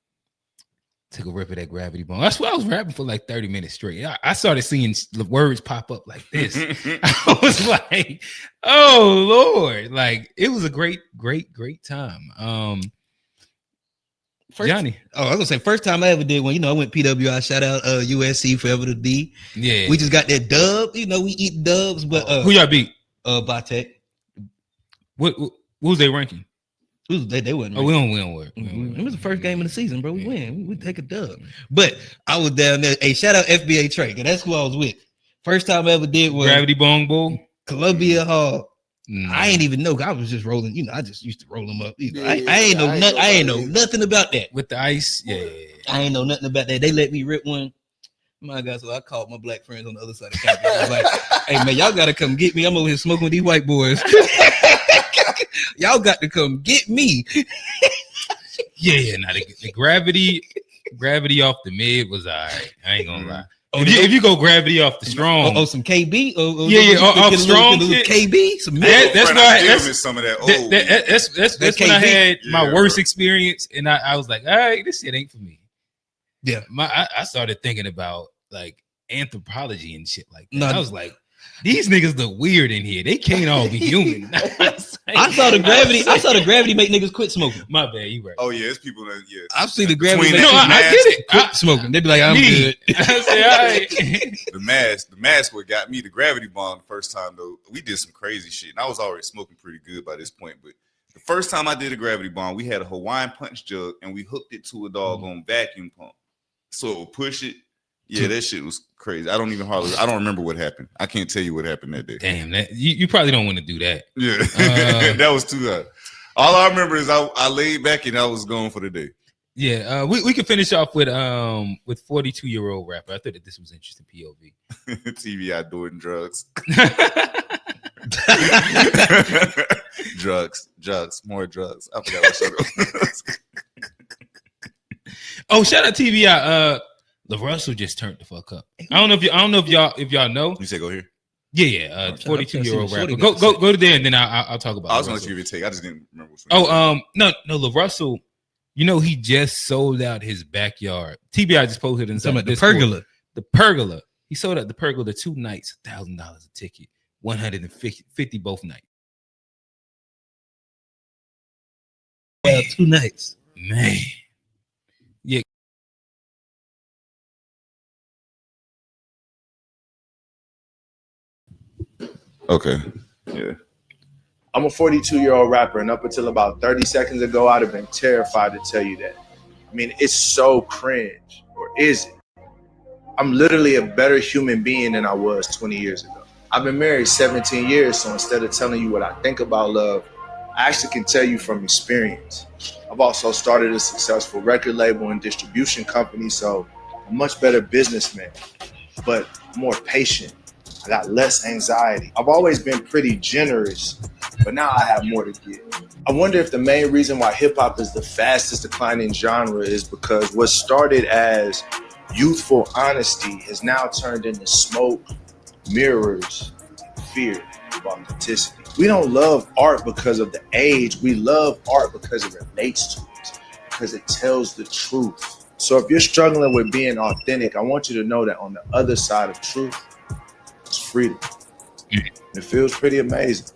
Took a rip of that Gravity Bong. That's why I was rapping for like 30 minutes straight. I started seeing the words pop up like this. I was like, oh Lord. Like, it was a great time. Johnny. I was gonna say first time I ever did one. You know, I went PWI. Shout out USC Forever the D. Yeah, we just got that dub. You know, we eat dubs, but who y'all beat? Batek. What was their ranking? They wasn't. Oh, we don't work. It was the first game of the season, bro. We win. We take a dub. But I was down there. Hey, shout out FBA Trey. That's who I was with. First time I ever did was Gravity Bong Bowl, Columbia Hall. I ain't even know. I was just rolling. You know, I just used to roll them up. I ain't know nothing about that with the ice. Yeah, I ain't know nothing about that. They let me rip one. My God, so I called my black friends on the other side of campus. I was like, hey man, y'all gotta come get me. I'm over here smoking with these white boys. Y'all got to come get me. Yeah. Now the gravity off the mid was all right. I ain't gonna lie. If you go gravity off the strong, some KB, off strong KB, some that's why some of that old. That's when I had my worst experience, and I was like, all right, this shit ain't for me. Yeah, I started thinking about like anthropology and shit like that. I was like, these niggas look weird in here. They can't all be human. I saw the gravity make niggas quit smoking. My bad, you right. Oh yeah, it's people that I've seen the gravity. I get it. Quit smoking. They be like, I'm good. I say, all right. The mask what got me the Gravity Bong the first time though. We did some crazy shit, and I was already smoking pretty good by this point. But the first time I did a Gravity Bong, we had a Hawaiian punch jug, and we hooked it to a doggone vacuum pump, so it would push it. Yeah, that shit was crazy. I don't remember what happened. I can't tell you what happened that day. Damn, that you probably don't want to do that. Yeah, that was too hot. All I remember is I laid back and I was going for the day. Yeah, we can finish off with 42-year-old rapper. I thought that this was interesting. POV. TVI doing drugs. drugs, more drugs. I forgot what show it was. Oh, shout out TVI. LaRussell just turned the fuck up. I don't know if y'all know. You say go here. Yeah. 42-year-old rapper. Go to there and then I'll talk about. I was gonna let you give it a take. I just didn't remember. No, LaRussell. You know he just sold out his backyard. TBI just posted in the pergola. The pergola. He sold out the pergola 2 nights, $1,000 a ticket, $150 both nights. Yeah, 2 nights, man. Yeah. Okay. Yeah. I'm a 42-year-old rapper, and up until about 30 seconds ago, I'd have been terrified to tell you that. I mean, it's so cringe, or is it? I'm literally a better human being than I was 20 years ago. I've been married 17 years, so instead of telling you what I think about love, I actually can tell you from experience. I've also started a successful record label and distribution company, so I'm a much better businessman, but more patient. I got less anxiety. I've always been pretty generous, but now I have more to give. I wonder if the main reason why hip hop is the fastest declining genre is because what started as youthful honesty has now turned into smoke, mirrors, fear of authenticity. We don't love art because of the age. We love art because it relates to us, because it tells the truth. So if you're struggling with being authentic, I want you to know that on the other side of truth, it's freedom. It feels pretty amazing.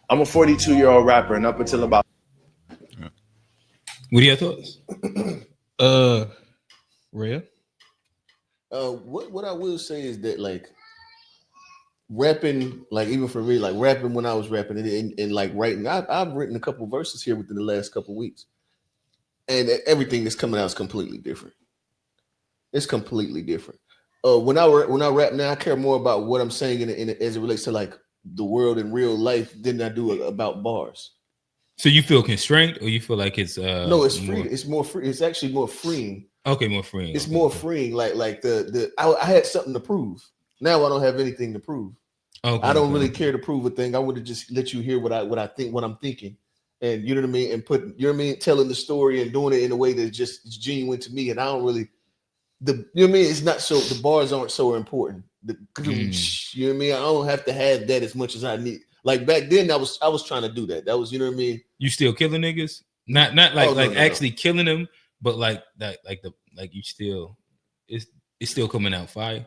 I'm a 42-year-old rapper, and up until about... What are your thoughts? Real? What I will say is that, like, rapping, like, even for me, like, rapping when I was rapping and like, writing, I've written a couple verses here within the last couple weeks. And everything that's coming out is completely different. It's completely different. when I rap now, I care more about what I'm saying as it relates to like the world in real life than I do about bars. So you feel constrained, or you feel like it's no, it's free. It's more free. It's actually more freeing. Okay, more freeing. It's more freeing. Like I had something to prove. Now I don't have anything to prove. Okay, I don't really care to prove a thing. I would have just let you hear what I think, what I'm thinking, and you know what I mean, and put telling the story and doing it in a way that's just genuine to me. And I don't really you know what I mean. It's not so the bars aren't so important. You know what I mean. I don't have to have that as much as I need. Like back then, I was trying to do that. That was, you know what I mean. You still killing niggas? Not like actually killing them, but like that, like you still it's still coming out fire.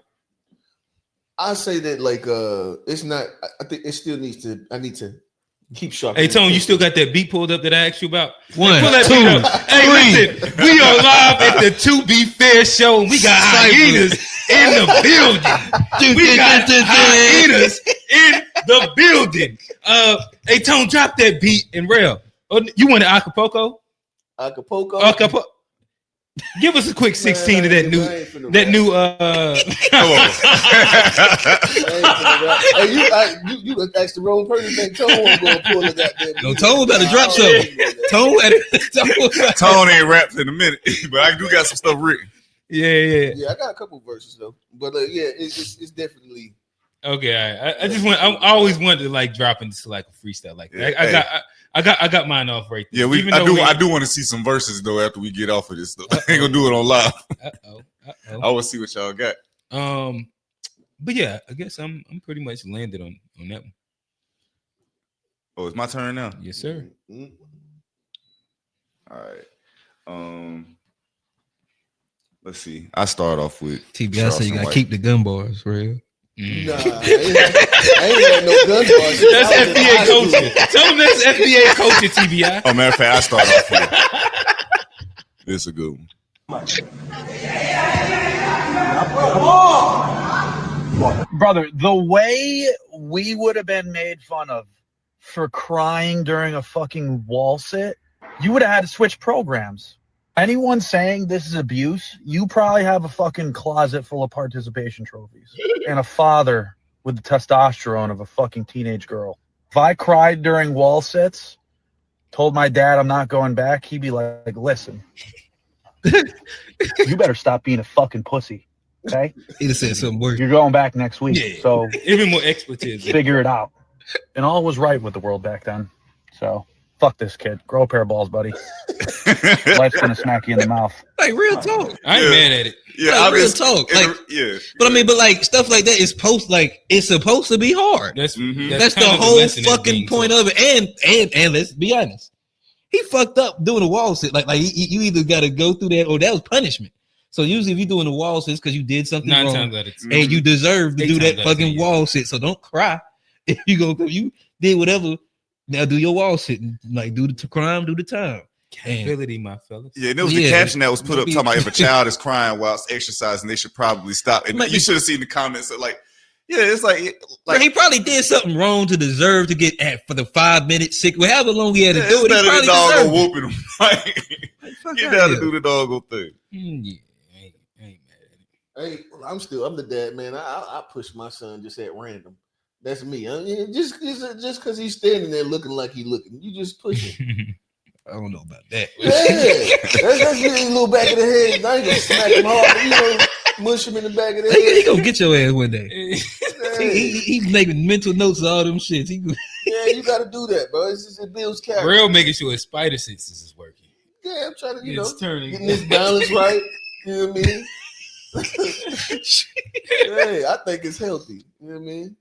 I say that like it's not. I think it still needs to. I need to keep sharp. Hey Tone, you still got that beat pulled up that I asked you about? 1, 2, 3. Hey, listen, we are live at the To Be Fair show. And we got hyenas in the building. We got hyenas in the building. Hey Tone, drop that beat and rail. Oh, you want an Acapulco? Acapulco. Give us a quick 16 of that new. Hey, you asked the wrong person. Think Tone was gonna pull the goddamn. No, Tone better drop something. Tone ain't rapped in a minute, but I do got some stuff written. Yeah. I got a couple verses though, but yeah, it's definitely. Okay, I always wanted to like drop into like a freestyle like that. I got mine off right there. Yeah, I do want to see some verses though after we get off of this. Though. I ain't gonna do it on live. I want to see what y'all got. But yeah, I guess I'm pretty much landed on that one. Oh, it's my turn now. Yes, sir. All right. Let's see. I start off with TBI. So you gotta keep the gun bars real. Nah, I ain't had no gun bars. That's FBA coaching. Tell them that's FBA coaching, TBI. Oh, matter of fact, I start off with this is a good one. Brother, the way we would have been made fun of for crying during a fucking wall sit, you would have had to switch programs. Anyone saying this is abuse, you probably have a fucking closet full of participation trophies and a father with the testosterone of a fucking teenage girl. If I cried during wall sits, told my dad I'm not going back, he'd be like, listen, you better stop being a fucking pussy, okay? He'd have said something worse. You're going back next week, so even more expletives. Figure it out. And all was right with the world back then, so... Fuck this kid. Grow a pair of balls, buddy. Life's gonna smack you in the mouth. Like real talk. I ain't mad at it. Yeah, like, real talk. Like, But I mean, but like stuff like that is it's supposed to be hard. That's the whole fucking point of it. And let's be honest, he fucked up doing the wall sit. Like you either got to go through that or that was punishment. So usually if you're doing the wall sits because you did something wrong and you deserve to do that fucking wall sit. So don't cry if you did whatever. Now do your wall sitting, like do the crime, do the time. Accountability, my fellas. Yeah, and there was the caption that was put up talking about if a child is crying whilst exercising, they should probably stop. And you should have seen the comments that like, yeah, it's like he probably did something wrong to deserve to get for the 5 minute sick. However long he had to do it, he probably dog go whooping him. Like, get down to do the doggo thing. Yeah, I ain't mad at it. Hey, I'm the dad, man. I push my son just at random. That's me. I mean, just because he's standing there looking like he's looking, you just push him. I don't know about that. Yeah, that's getting a little back of the head. I ain't gonna smack him hard, mush him in the back of the head. He gonna get your ass one day. He's making mental notes of all them shits. Yeah, you gotta do that, bro. It builds character. Real making sure his spider senses is working. Yeah, I'm trying to, getting this balance right. You know what I mean? Hey, I think it's healthy. You know what I mean?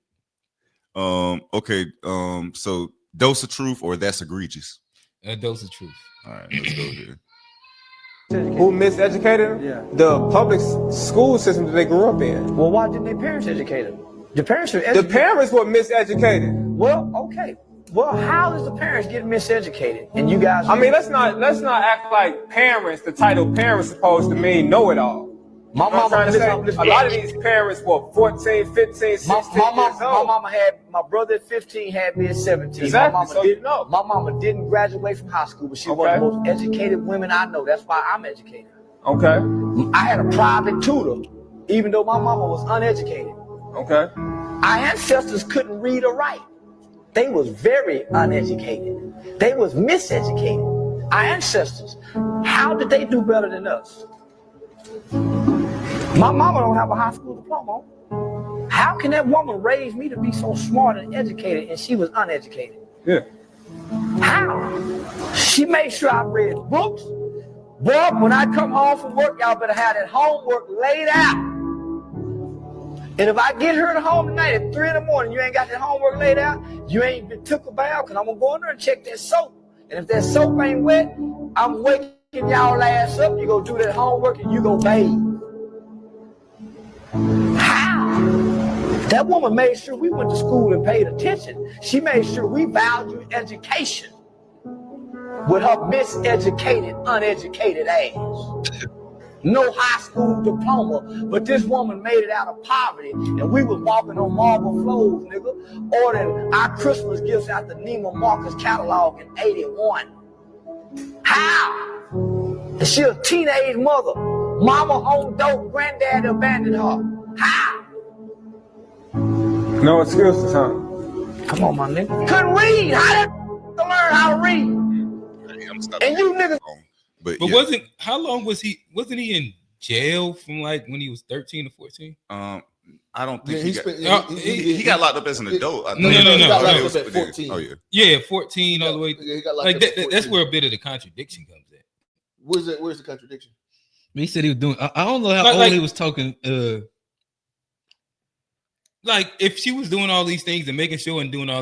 Okay. So dose of truth or that's egregious? A dose of truth. All right, let's go here. Who miseducated them? Yeah. The public school system that they grew up in. Well, why didn't their parents educate them? The parents are The parents were miseducated. Well, okay. Well, how is the parents getting miseducated? And you guys I mean, let's not act like parents, the title parents supposed to mean know-it-all. My mama, a lot of these parents were 14, 15, 16 years old. My mama had my brother at 15, had me at 17. Exactly. My mama didn't graduate from high school, but she was one of the most educated women I know. That's why I'm educated. Okay. I had a private tutor even though my mama was uneducated. Okay. Our ancestors couldn't read or write. They was very uneducated. They was miseducated. Our ancestors, how did they do better than us? My mama don't have a high school diploma. How can that woman raise me to be so smart and educated and she was uneducated? Yeah. How? She made sure I read books. Boy, when I come home from work, y'all better have that homework laid out. And if I get her at home tonight at 3 in the morning, you ain't got that homework laid out, you ain't been took a bath, because I'm going to go in there and check that soap. And if that soap ain't wet, I'm waking y'all ass up, you go do that homework and you go bathe. How? That woman made sure we went to school and paid attention. She made sure we valued education with her miseducated, uneducated ass. No high school diploma, but this woman made it out of poverty, and we was walking on marble floors, nigga, ordering our Christmas gifts out the Neiman Marcus catalog in 81. How? And she a teenage mother. Mama on dope, granddad abandoned her. How? No excuses, huh? Come on, my nigga. Couldn't read. How did learn how to read? And you niggas. But yeah. How long wasn't he in jail from like when he was 13 or 14? I don't think he got locked up as an adult. No. He got locked up at 14. Oh yeah. Yeah, 14 all the way. Yeah, he got locked like up at 14. that's where a bit of the contradiction comes in. Where's the contradiction? He said he was doing. I don't know how old he was talking. Like if she was doing all these things and making sure and doing all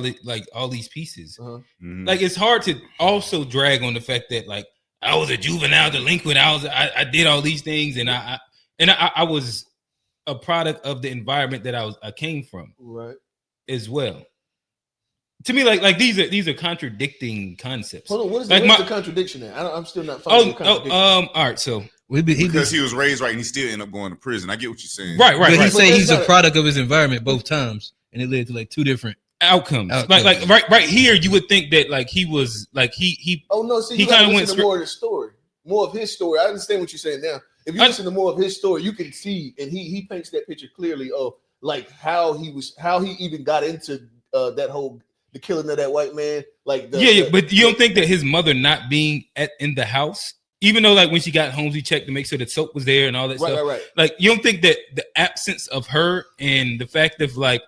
these pieces, like it's hard to also drag on the fact that like I was a juvenile delinquent. I did all these things, and I was a product of the environment that I came from, right? As well. To me, like these are contradicting concepts. Hold on, what is like the contradiction there? I'm still not following the contradiction. All right, so because he was raised right and he still ended up going to prison. I get what you're saying. Right. But he say he's a product of his environment both times, and it led to like two different outcomes. Like right here, you would think that like he was like he. Oh no! See, you kind of went to more of the story, more of his story. I understand what you're saying now. If you listen to more of his story, you can see, and he paints that picture clearly of like how he even got into that whole the killing of that white man. Like but you don't think that his mother not being in the house, even though like when she got home, she checked to make sure that soap was there and all that stuff. Right. Like you don't think that the absence of her and the fact of like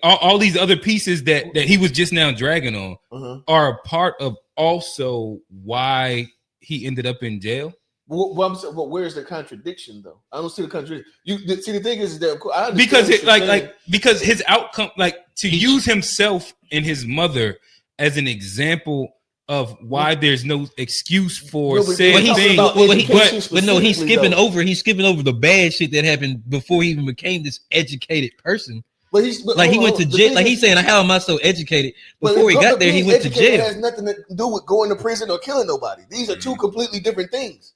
all these other pieces that he was just now dragging on are a part of also why he ended up in jail? Well, where's the contradiction though? I don't see the contradiction. See, the thing is that I because because his outcome, like to use himself and his mother as an example of why there's no excuse for said thing. But no, he's skipping over the bad shit that happened before he even became this educated person. But he went to jail. Like he's saying, how am I so educated? Before he got there, he went to jail. It has nothing to do with going to prison or killing nobody. These are two completely different things.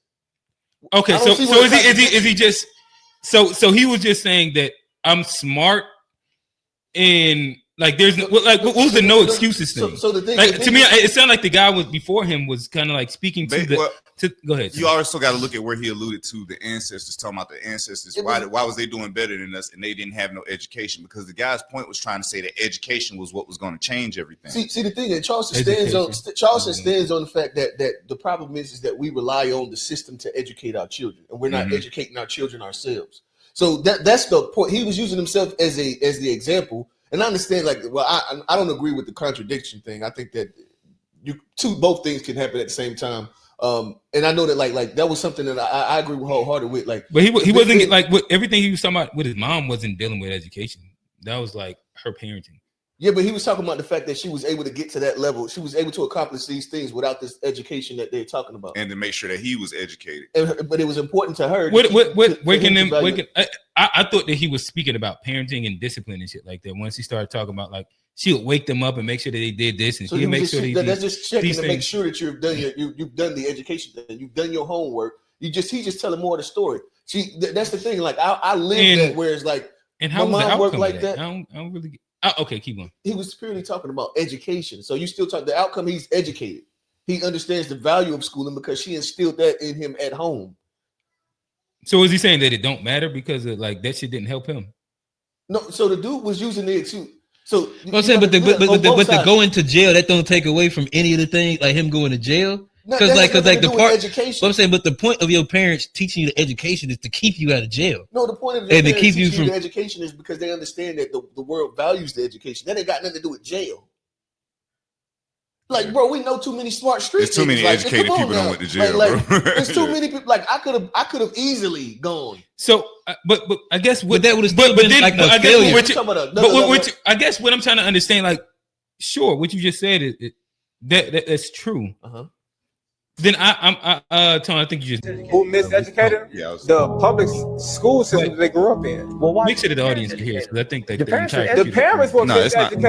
Okay, so is he just so he was just saying that I'm smart and like there's no like what was the no excuses thing? So the thing, like, to me, it sounded like the guy was before him was kind of like speaking to go ahead. You also got to look at where he alluded to the ancestors, talking about the ancestors. Why was they doing better than us and they didn't have no education? Because the guy's point was trying to say that education was what was going to change everything. See the thing that Charleston stands on the fact that the problem is that we rely on the system to educate our children, and we're not educating our children ourselves. So that's the point. He was using himself as the example, and I understand. Like, well, I don't agree with the contradiction thing. I think that both things can happen at the same time. And I know that like that was something that I agree wholeheartedly with. Like, but he wasn't like everything he was talking about with his mom wasn't dealing with education. That was like her parenting. Yeah, but he was talking about the fact that she was able to get to that level. She was able to accomplish these things without this education that they're talking about, and to make sure that he was educated. But it was important to her. I thought that he was speaking about parenting and discipline and shit like that. Once he started talking about like she would wake them up and make sure that they did this, and she make sure that's just checking to make sure that you've done you've done the education thing, you've done your homework. He just telling more of the story. See, that's the thing. Like I live that where it's like, and how my mom worked like that. I don't really get. Okay, keep going. He was purely talking about education. So you still talk the outcome. He's educated. He understands the value of schooling because she instilled that in him at home. So is he saying that it don't matter because of, like, that shit didn't help him? No, so the dude was using the excuse. So I'm saying, but to go into jail, that don't take away from any of the things, like him going to jail. Because the part, education. I'm saying, but the point of your parents teaching you the education is to keep you out of jail. No, the point of the parents teaching you the education is because they understand that the world values the education. That ain't got nothing to do with jail. Like, bro, we know too many smart street. There's too many educated people that went to jail. Bro. There's too many people. Like, I could have easily gone. So, but I guess that would have still been like a failure. I guess what I'm trying to understand, like, sure, what you just said is that's true. Then Tony, I think you just who miseducated the public school system they grew up in. Well, make sure that the audience can hear because I think that the parents were miseducated.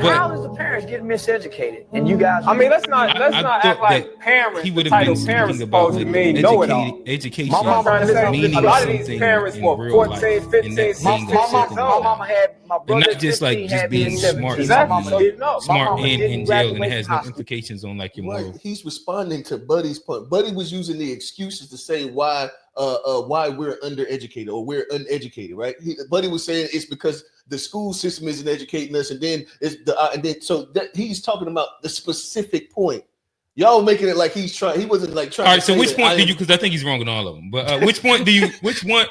How is the parents getting miseducated? And you guys, I mean, let's not act like parents. The title parents supposed to mean know it all. Education. My mama trying to say a lot of these parents were 14, 15, 16. My mama had my brother. And not just like just being smart, smart in jail, and it has no implications on like your moral. He's responding to Buddy's point. Buddy was using the excuses to say why we're undereducated or we're uneducated, right? Buddy was saying it's because the school system isn't educating us, and then he's talking about the specific point. Y'all making it like he's trying. He wasn't like trying. All right. So which point do you? Because I think he's wrong on all of them. But which point do you? Which point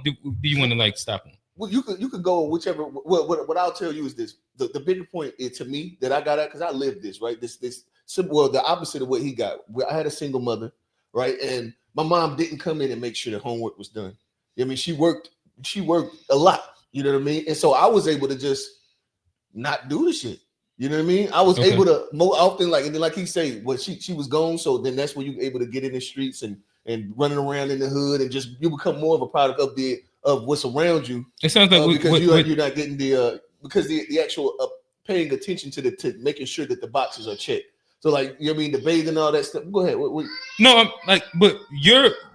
do you want to like stop him? Well, you could go on whichever. What I'll tell you is this: the bigger point is, to me, that I got at, because I lived this, right. This well, the opposite of what he got. I had a single mother, right, and my mom didn't come in and make sure the homework was done. I mean, she worked a lot. You know what I mean? And so I was able to just not do the shit. You know what I mean? I was able to more often, like, and then like he said, well, she was gone, so then that's when you were able to get in the streets and running around in the hood, and just you become more of a product of what's around you. It sounds like because you're not getting the actual paying attention to making sure that the boxes are checked. So like, you know what I mean, the bathing and all that stuff. Go ahead. No, I'm like, but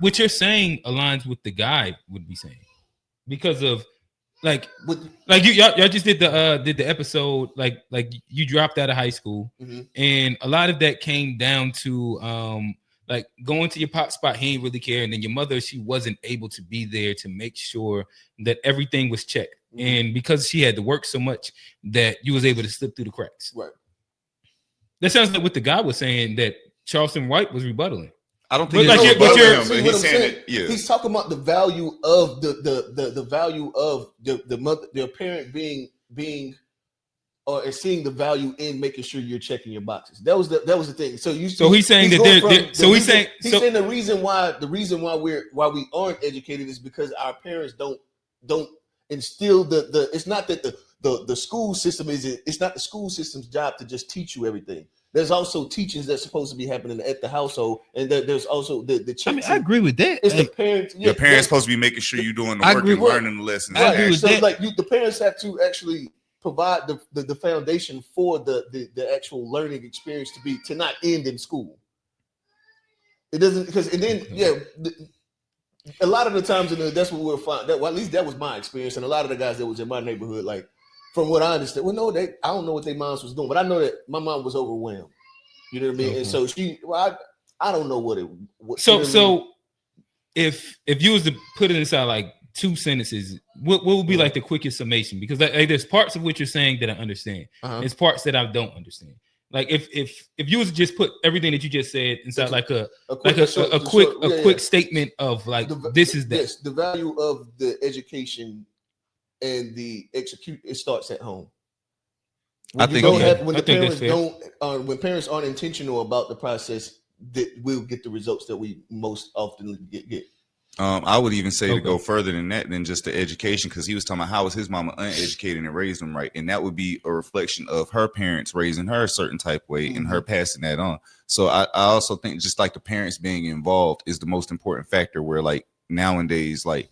what you're saying aligns with the guy would be saying, because of y'all just did the episode like you dropped out of high school, and a lot of that came down to like going to your pop spot, he ain't really care, and then your mother, she wasn't able to be there to make sure that everything was checked, and because she had to work so much that you was able to slip through the cracks. Right. That sounds like what the guy was saying that Charleston White was rebuttaling. I don't think he's talking about the value of the value of the mother, their parent being or seeing the value in making sure you're checking your boxes. That was the thing. So he's saying that he's saying the reason why we aren't educated is because our parents don't instill the it's not that the school system it's not the school system's job to just teach you everything. There's also teachings that's supposed to be happening at the household, and there's also the. I mean, I agree with that. It's the parents. Your parents supposed to be making sure you're doing the work and learning the lessons. I agree with that. Like the parents have to actually provide the foundation for the actual learning experience to not end in school. It doesn't a lot of the times that's what we'll find. At least that was my experience, and a lot of the guys that was in my neighborhood, like. From what I understand, I don't know what their moms was doing, but I know that my mom was overwhelmed. You know what I mean? And so I don't know what it. So if you was to put it inside like two sentences, what would be like the quickest summation? Because like, there's parts of what you're saying that I understand. There's parts that I don't understand. Like if you was to just put everything that you just said inside like a quick statement of like this is that. Yes, the value of the education. And the execute, it starts at home. When parents aren't intentional about the process, that we'll get the results that we most often get. I would even say to go further than that, than just the education, because he was talking about how was his mama uneducated and raised him right, and that would be a reflection of her parents raising her a certain type of way and her passing that on. So I also think just like the parents being involved is the most important factor. Where like nowadays, like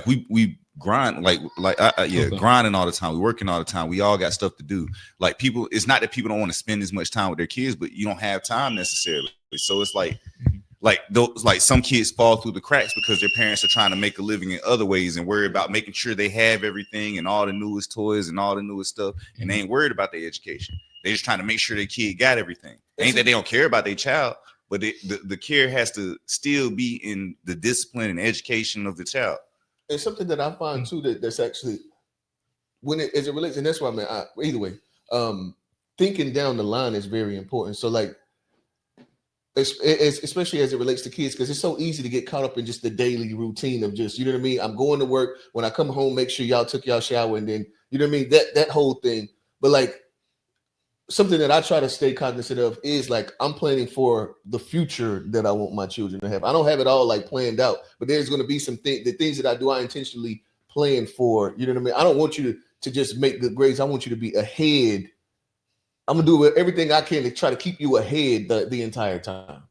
we grind grinding all the time. We working all the time. We all got stuff to do. Like people, it's not that people don't want to spend as much time with their kids, but you don't have time necessarily. So it's like those, like some kids fall through the cracks because their parents are trying to make a living in other ways and worry about making sure they have everything and all the newest toys and all the newest stuff, and they ain't worried about their education. They just trying to make sure their kid got everything. Ain't that they don't care about their child, but the care has to still be in the discipline and education of the child. And something that I find too that's actually as it relates, and that's why, man. Either way, thinking down the line is very important. So like, especially as it relates to kids, because it's so easy to get caught up in just the daily routine of just, you know what I mean? I'm going to work. When I come home, make sure y'all took y'all shower, and then, you know what I mean? That whole thing. But like, something that I try to stay cognizant of is like, I'm planning for the future that I want my children to have. I don't have it all like planned out, but there's going to be the things that I do, I intentionally plan for, you know what I mean? I don't want you to just make good grades. I want you to be ahead. I'm gonna do everything I can to try to keep you ahead the entire time.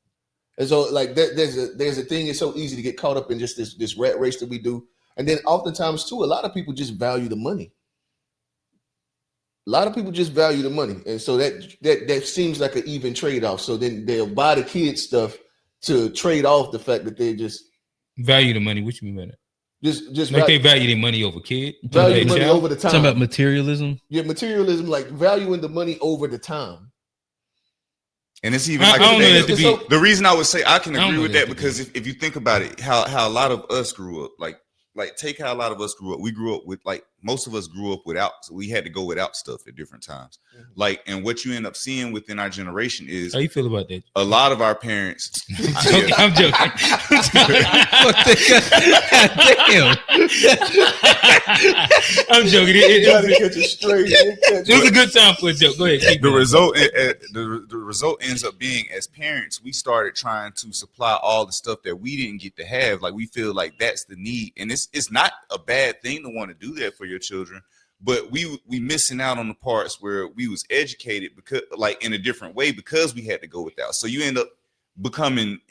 And so like there's a thing. It's so easy to get caught up in just this rat race that we do. And then oftentimes too, a lot of people just value the money. A lot of people just value the money. And so that seems like an even trade-off. So then they'll buy the kids stuff to trade off the fact that they just value the money. What you mean by that? Just like they value their money over kid. Value money over the time. Talking about materialism. Yeah, materialism, like valuing the money over the time. And it's even like the reason I would say I can agree with that because if you think about it, how a lot of us grew up, like take how a lot of us grew up. We grew up with like most of us grew up without, so we had to go without stuff at different times. Mm-hmm. Like, and what you end up seeing within our generation is how you feel about that? A lot of our parents. I'm joking. Damn. I'm joking. It was a good time for a joke. Go ahead. The result ends up being, as parents, we started trying to supply all the stuff that we didn't get to have. Like we feel like that's the need, and it's not a bad thing to want to do that for your children, but we missing out on the parts where we was educated because like in a different way because we had to go without. So you end up becoming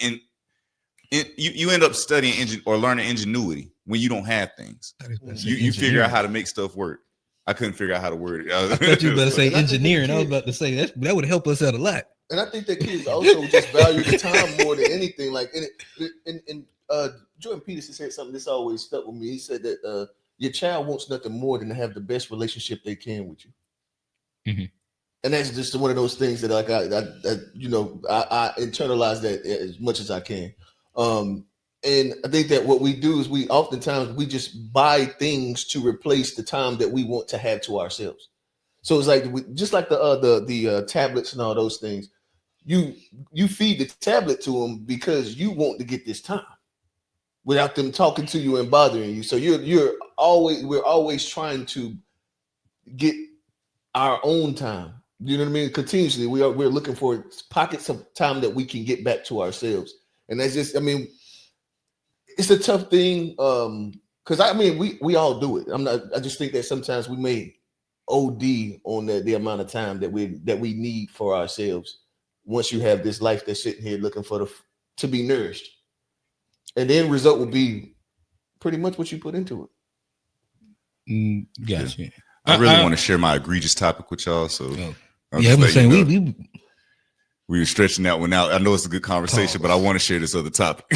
you end up studying or learning ingenuity when you don't have things. You figure out how to make stuff work. I couldn't figure out how to word it. I thought you were about to say engineering. I was about to say that would help us out a lot. And I think that kids also just value the time more than anything. Like in Jordan Peterson said something that's always stuck with me. He said that your child wants nothing more than to have the best relationship they can with you. Mm-hmm. And that's just one of those things that like I internalize that as much as I can. And I think that what we do is we oftentimes just buy things to replace the time that we want to have to ourselves. So it's like just like the tablets and all those things. You feed the tablet to them because you want to get this time without them talking to you and bothering you. So we're always trying to get our own time. You know what I mean? Continuously, we're looking for pockets of time that we can get back to ourselves. And that's just, I mean, it's a tough thing. Because we all do it. I just think that sometimes we may OD on the amount of time that we need for ourselves. Once you have this life that's sitting here looking to be nourished. And the end result will be pretty much what you put into it. Gotcha. Yeah. I really want to share my egregious topic with y'all. So I'm saying we were stretching that one out. I know it's a good conversation, but I want to share this other topic.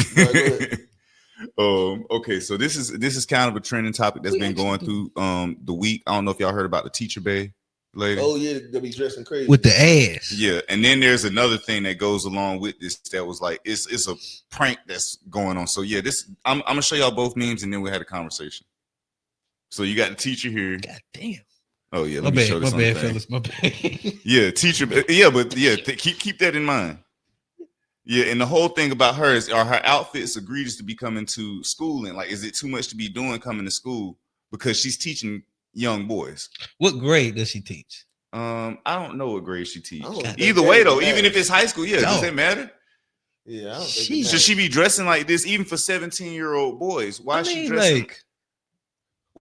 Okay, so this is kind of a trending topic that's been going through the week. I don't know if y'all heard about the Teacher Bay lady. Oh yeah, they'll be dressing crazy with the ass. Yeah, and then there's another thing that goes along with this that was like it's a prank that's going on. So yeah, I'm gonna show y'all both memes and then we had a conversation. So you got the teacher here. God damn. Oh yeah, let me show this. My bad, fellas. My bad. Yeah, teacher. Yeah, but yeah, keep that in mind. Yeah, and the whole thing about her is, are her outfits egregious to be coming to school in? Like, is it too much to be doing coming to school because she's teaching young boys? What grade does she teach? I don't know what grade she teaches. Either way, though, even if it's high school, does it matter? Yeah, I don't think should she be dressing like this even for 17-year-old boys? Why is she dressing?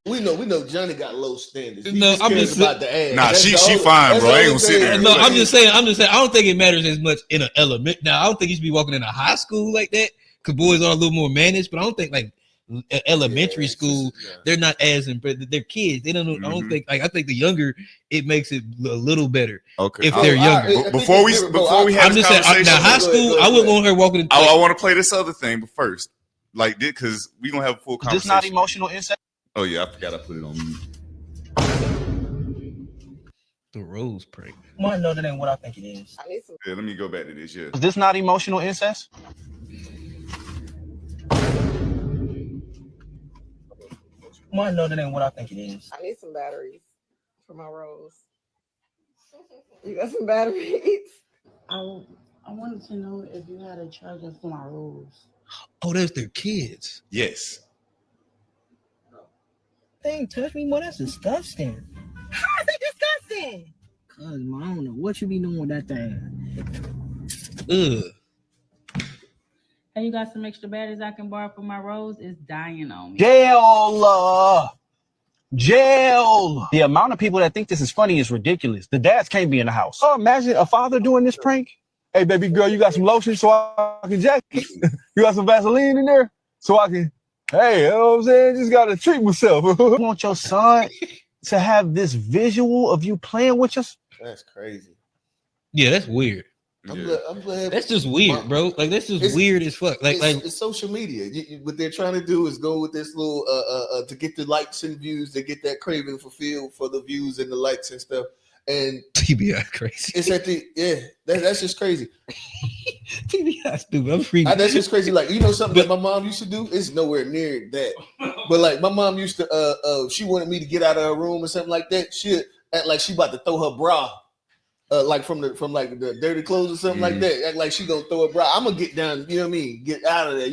We know Johnny got low standards. I'm just about the ass. Nah, she fine, bro. I ain't gonna sit there. No, I'm just saying. I don't think it matters as much in an element. Now, I don't think you should be walking in a high school like that because boys are a little more managed. But I don't think like elementary school, they're not as impressive. They're kids. They don't know. I don't think like I think the younger it makes it a little better. Okay, if they're younger. Before we have this conversation, now high school, I wouldn't want her walking. I want to play this other thing, but first, like this, because we gonna have a full conversation. Just not emotional incest. Oh yeah, I forgot I put it on mute. The rose prank. I know that ain't what I think it is. Yeah, let me go back to this. Yeah. Is this not emotional incest? I know that ain't what I think it is. I need some batteries for my rose. You got some batteries? I wanted to know if you had a charger for my rose. Oh, that's their kids. Yes. Thing touch me, boy. That's disgusting. How is it disgusting? Cause man, I don't know what you be doing with that thing. Ugh. Hey, you got some extra batteries I can borrow for my rose? It's dying on me. Jail. The amount of people that think this is funny is ridiculous. The dads can't be in the house. Oh, imagine a father doing this prank. Hey, baby girl, you got some lotion so I can jack it? You got some Vaseline in there so I can, hey, you know what I'm saying? Just got to treat myself. You want your son to have this visual of you playing with us? That's crazy. Yeah, that's weird. I'm glad. That's just weird, bro. Like that's just weird as fuck. Like it's social media. What they're trying to do is go with this little to get the likes and views. They get that craving fulfilled for the views and the likes and stuff. And TBI crazy. It's at the that's just crazy. TBI stupid. I'm freaking. That's just crazy. Like something that my mom used to do. It's nowhere near that. But like my mom used to she wanted me to get out of her room or something like that. She'd act like she about to throw her bra. Like from the dirty clothes or something like that. Act like she gonna throw a bra. I'm gonna get down, you know what I mean? Get out of there.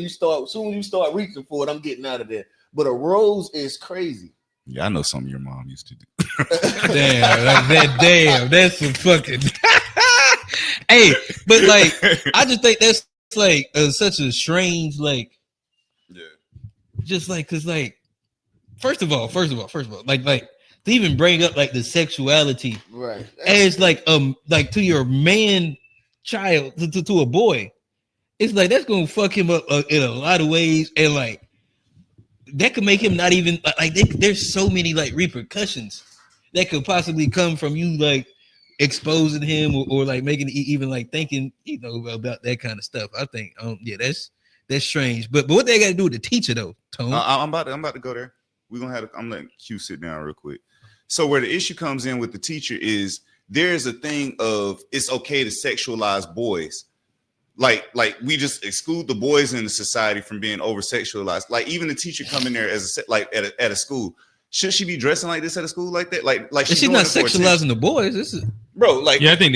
Soon as you start reaching for it, I'm getting out of there. But a rose is crazy. Yeah, I know something your mom used to do. Damn, that's some fucking hey, but like I just think that's like such a strange just like cause like first of all, like to even bring up like the sexuality, right? As like to your man child to a boy, it's like that's gonna fuck him up in a lot of ways, and like that could make him not even there's so many like repercussions that could possibly come from you like exposing him or like making even like thinking about that kind of stuff. I think that's strange, but what they got to do with the teacher though, Tone? I'm about to go there. We're gonna have I'm letting Q sit down real quick. So where the issue comes in with the teacher is there's a thing of it's okay to sexualize boys. Like we just exclude the boys in the society from being over sexualized. Like even the teacher come in there as at a school. Should she be dressing like this at a school like that? Like she's not sexualizing the boys. This is I think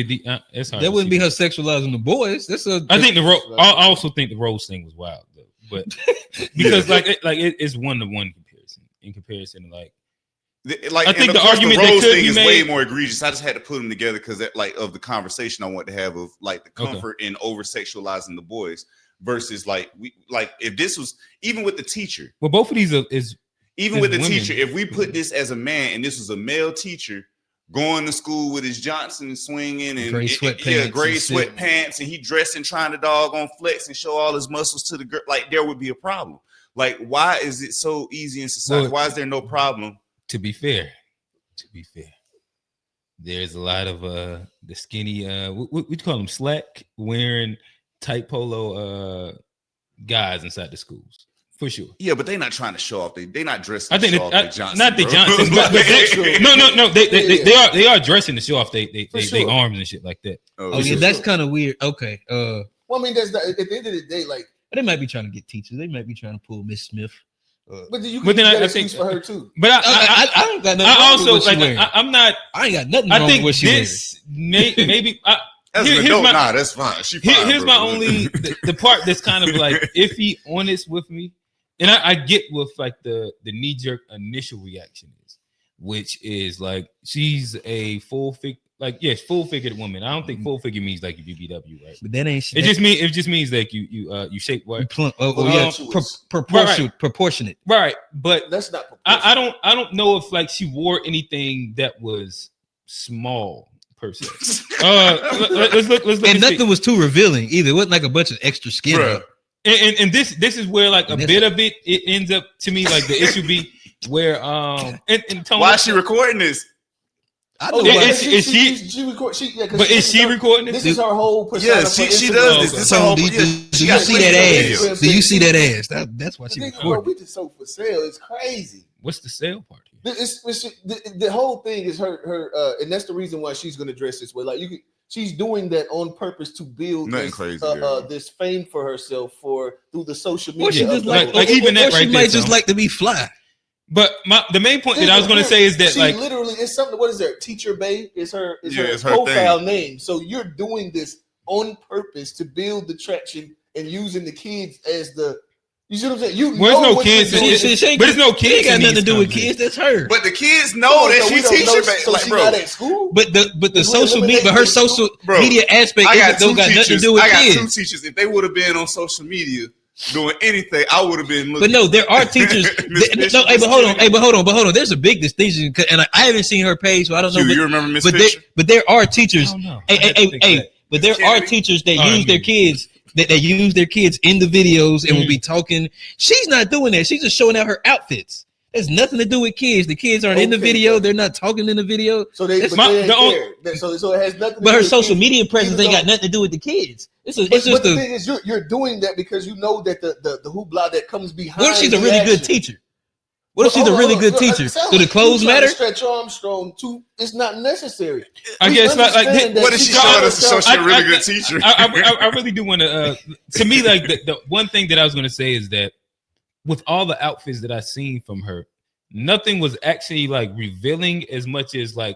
it's hard. That wouldn't be her sexualizing the boys. I think I also think the rose thing was wild though, but because it's 1-to-1 comparison in comparison to I think the argument the rose that could thing be is made, way more egregious. I just had to put them together because of the conversation I want to have of like the comfort in over sexualizing the boys versus if this was even with the teacher. Well, both of these is even with the teacher. If we put this as a man and this was a male teacher going to school with his Johnson swinging and gray sweatpants, and he dressing trying to doggone flex and show all his muscles to the girl, like there would be a problem. Like why is it so easy in society? Why is there no problem? To be fair, there's a lot of the skinny what you call them, slack wearing tight polo guys inside the schools for sure. Yeah, but they're not trying to show off. They're not dressing. I think to show off the Johnson, not the Johnsons, but they are dressing to show off they arms and shit like that. That's kind of weird. Okay. Well, I mean, that's at the end of the day, like they might be trying to get teachers. They might be trying to pull Miss Smith. But then you can get excuse for her too. But I don't got nothing. I also I'm not. I ain't got nothing wrong with what she this maybe. As an adult, that's fine. Here's my only the part that's kind of like iffy on this with me, and I get with like the knee jerk initial reaction is, which is like she's a full-figured woman. I don't think full figure means like you BBW, right? But that ain't. It just means like you shape what proportionate. Right, but that's not. I don't know if like she wore anything that was small per se. Let's look. And nothing was too revealing either. It wasn't like a bunch of extra skin. And this is where like a bit of it ends up to me like the issue be where and Tony, why is she recording this? I know is she recording this? This is her whole persona. Yeah, she does this. Do you see that ass? Do you see that ass? That's why she recorded. We just sold for sale. It's crazy. What's the sale part here? The whole thing is her, and that's the reason why she's gonna dress this way. Like she's doing that on purpose to build this fame for herself through the social media. Well, she just like even that right she might just like to be fly. But the main point that I was going to say is that she literally it's something. What is there? Teacher Bay is her profile name. So you're doing this on purpose to build the traction and using the kids as the. You see what I'm saying? There's no kids, but there's no kids. Got nothing to do with kids. That's her. But the kids know that she teacher Bay. So she's not at school. But the social media, but her social media aspect don't got nothing to do with kids. I got 2 teachers. If they would have been on social media doing anything, I would have been looking. But no, there are teachers. But hold on. There's a big distinction, and I haven't seen her page, so I don't know. You remember Miss Fisher? But there are teachers. But there are teachers that use their kids. That they use their kids in the videos and will be talking. She's not doing that. She's just showing out her outfits. There's nothing to do with kids. The kids aren't in the video. They're not talking in the video. So they ain't care. So it has nothing. But her social media presence ain't got nothing to do with the kids. But the thing is, you're doing that because you know that the hoopla that comes behind. What if she's a really good teacher? What if she's a really good teacher? Do the clothes matter? Stretch Armstrong too. It's not necessary. I guess like what if she showed us to show she's a really good teacher? I really do want to. To me, like the one thing that I was going to say is that with all the outfits that I've seen from her, nothing was actually like revealing as much as like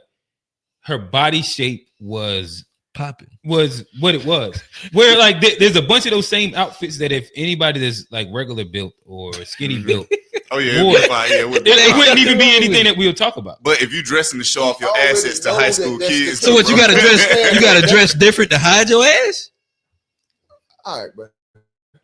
her body shape was popping, was what it was. Where like there's a bunch of those same outfits that if anybody that's like regular built or skinny built. Oh yeah, it wouldn't even be anything that we'll talk about. But if you dressing to show off your assets to high school kids, so what you got to dress? You got to dress different to hide your ass. All right, bro.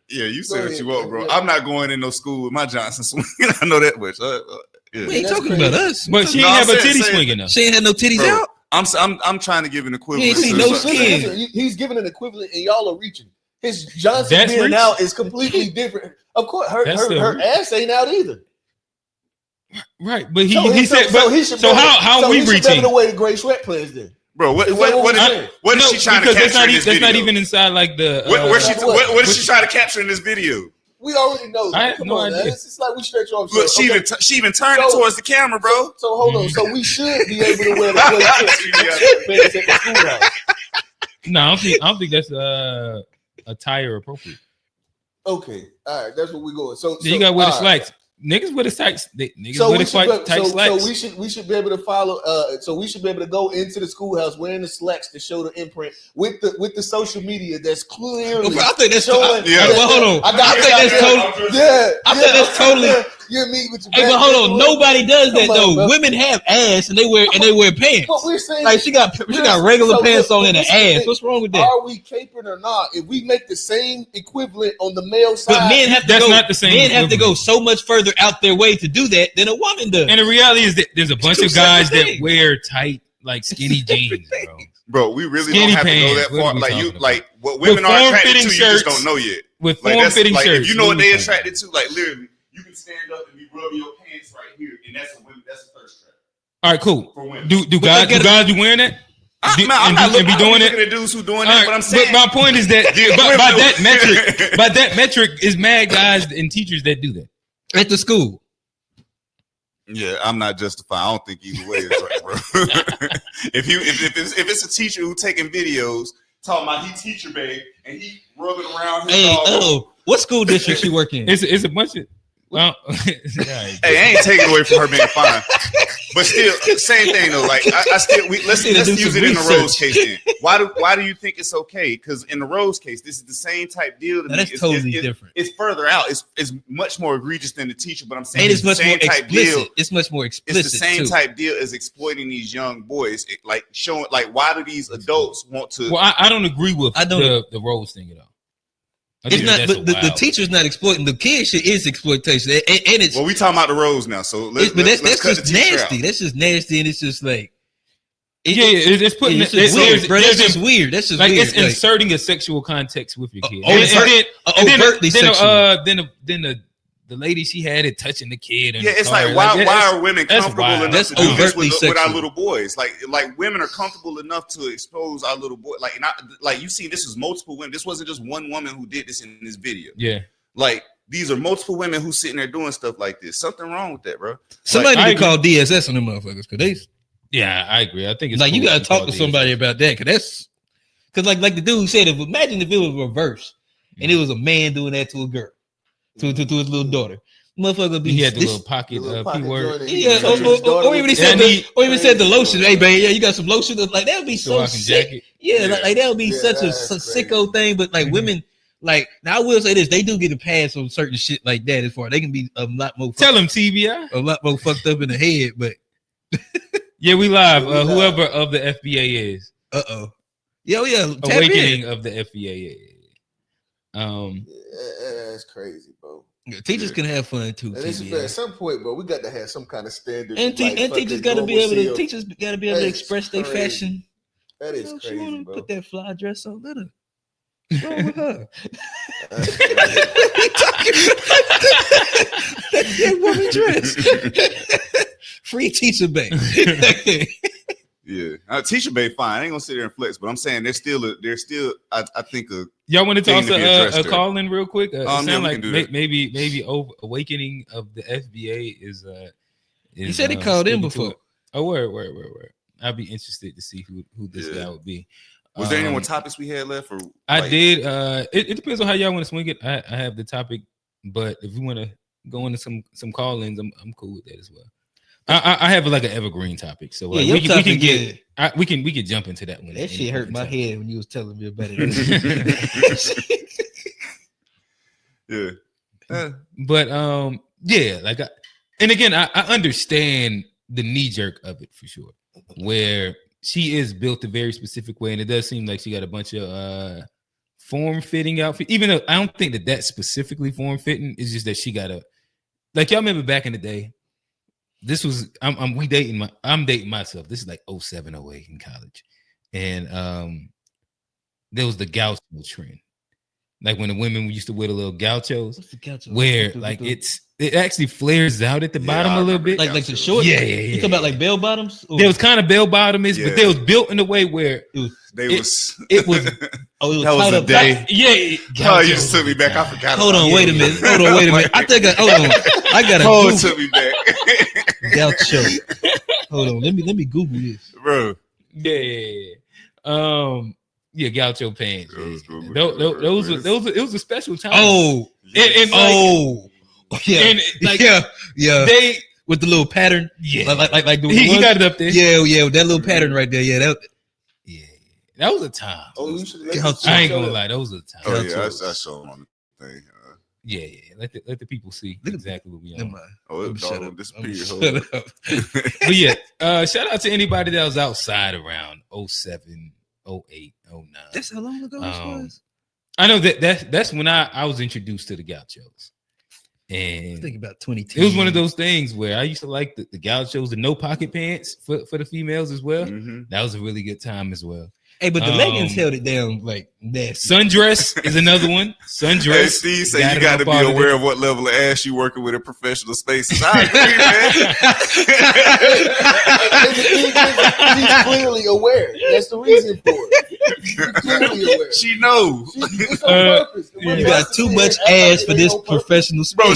Yeah, you say what you want, bro. I'm not going in no school with my Johnson swing. I know that much. Yeah. We ain't talking about us, but she ain't have a titty swinging though. She ain't had no titties out. I'm trying to give an equivalent. He ain't no skin. He's giving an equivalent, and y'all are reaching. His Johnson being out is completely different. Of course, her ass ain't out either. Right, but he said. So how are we reaching? He's the way the gray sweatpants then. Bro, what is she trying to capture in this video? That's not even inside like the. What is she trying to capture in this video? We already know. I have no idea. It's just like we stretch off. Look, she even turned it towards the camera, bro. So hold on. So we should be able to wear the gray sweatpants at the schoolhouse. No, I don't think that's attire appropriate. Okay, all right, that's what we're going. So you got to wear the slacks. Niggas wear the tights. So we should be able to follow. So we should be able to go into the schoolhouse wearing the slacks to show the imprint with the social media that's clearly. I think that's showing. Hold on. I think that's totally. You're me with your. Hey, but hold on. Nobody does that though. Bro. Women have ass and they wear pants. What we're saying, like she got regular pants on and an ass. What's wrong with that? Are we capering or not? If we make the same equivalent on the male side, but men have to that's go. Not the same. Men have to go so much further out their way to do that than a woman does. And the reality is that there's a bunch of guys that wear tight, like skinny jeans, bro. Bro, we really don't have to go that far. Like what women are attracted to, you just don't know yet. With form-fitting shirts, if you know what they attracted to, like literally, you can stand up and be rubbing your pants right here, and that's a thirst trap. All right, cool. Do guys be wearing that? I'm not looking at dudes who doing that, but I'm saying. But my point is that by that metric is mad guys and teachers that do that at the school. Yeah, I'm not justified. I don't think either way is right, bro. if it's a teacher who taking videos talking about he teacher babe and he rubbing around his dog. What school district she work in? It's a bunch of. Well, hey, I ain't taking away from her being fine, but still, same thing though. Like let's use it in the Rose case. Then why do you think it's okay? Because in the Rose case, this is the same type deal. That's totally different. It's further out. It's much more egregious than the teacher. But I'm saying and it's much more explicit. It's much more explicit. It's the same type deal as exploiting these young boys. Like showing like why do these adults want to? Well, I don't agree with the Rose thing at all. It's not, but the teacher's not exploiting the kid. Shit is exploitation, and it's. Well, we talking about the Rose now, so that's just nasty. Out. That's just nasty, and it's just like. It's putting. It's just weird, bro. That's just weird. That's just like weird. It's inserting a sexual context with your kid. Then the lady she had it touching the kid. Yeah, it's like why are women comfortable enough to do this with our little boys? Like women are comfortable enough to expose our little boy. Like you see, this was multiple women. This wasn't just one woman who did this in this video. Yeah, like these are multiple women who's sitting there doing stuff like this. Something wrong with that, bro. Somebody need to call DSS on them motherfuckers because they. Yeah, I agree. I think it's like cool you got to talk to DSS. somebody about that because like the dude said, imagine if it was reverse and it was a man doing that to a girl, to his little daughter. Motherfucker, He had the little pocket P word. Yeah, or even he said the lotion. Hey, babe, yeah, you got some lotion. Like that would be so sick. Jacket. Yeah, like that would be such a sicko thing. But like women, like now I will say this: they do get a pass on certain shit like that. As far they can be a lot more. Tell them TBI. A lot more fucked up in the head, but yeah, we live. Whoever of the FBA is. Yeah, Awakening of the FBA. That's crazy, bro. Teachers can have fun too. At some point, bro, we got to have some kind of standard. And teachers got to be able to. Teachers got to be able to express their fashion. That is crazy, she wanna bro. Put that fly dress on. Let her. What's wrong with her? that woman dress. Free teacher bay. Yeah, teacher bay fine. I ain't gonna sit there and flex, but I'm saying there's still I think y'all want to toss a there. call in real quick? It sound like maybe awakening of the FBA is. You said he called in before. Oh, word. I'd be interested to see who this guy would be. Was there any more topics we had left? Or I did. It depends on how y'all want to swing it. I have the topic, but if we want to go into some call-ins, I'm cool with that as well. I have like an evergreen topic, so we can jump into that one. That shit hurt my head when you was telling me about it. Yeah. But yeah, like and again, I understand the knee jerk of it for sure, where she is built a very specific way, and it does seem like she got a bunch of form-fitting outfit. Even though I don't think that's specifically form-fitting, it's just that she got a like y'all remember back in the day. This was I'm dating myself. This is like 07, 08 in college, and there was the gaucho trend. Like when the women used to wear the little gauchos, what's the gaucho? Where like it actually flares out at the bottom a little bit, like the short. Yeah. You talking about like bell bottoms? There was kind of bell bottoms, but they was built in a way where it was. It was that was the day. Yeah. Oh, you just took me back. I forgot. Hold on, wait a minute. I think hold on. I got a took me back. Gaucho. Hold on. Let me Google this, bro. Yeah. Yeah, gaucho pants. Those it was a special time. Yeah. And like yeah. They with the little pattern. Yeah. Like the he got it up there. Yeah, with that little pattern right there. Yeah, that was a time. I ain't gonna lie, those are the time. Oh yeah, I saw on the thing. Yeah. Let the people see exactly what we on. Oh, it disappeared. Shut up. But yeah, shout out to anybody that was outside around 07, 08, 09. That's how long ago this was. I know that's when I was introduced to the gauchos. And I think about 2010. It was one of those things where I used to like the gauchos, the no pocket pants for the females as well. Mm-hmm. That was a really good time as well. Hey, but the leggings held it down like nasty. Sundress is another one. Sundress. Hey, Steve said you got to be aware of what level of ass you working with in professional spaces. I agree, man. He's clearly aware. That's the reason for it. Clearly aware. She knows. You got too much ass for this professional space. Bro,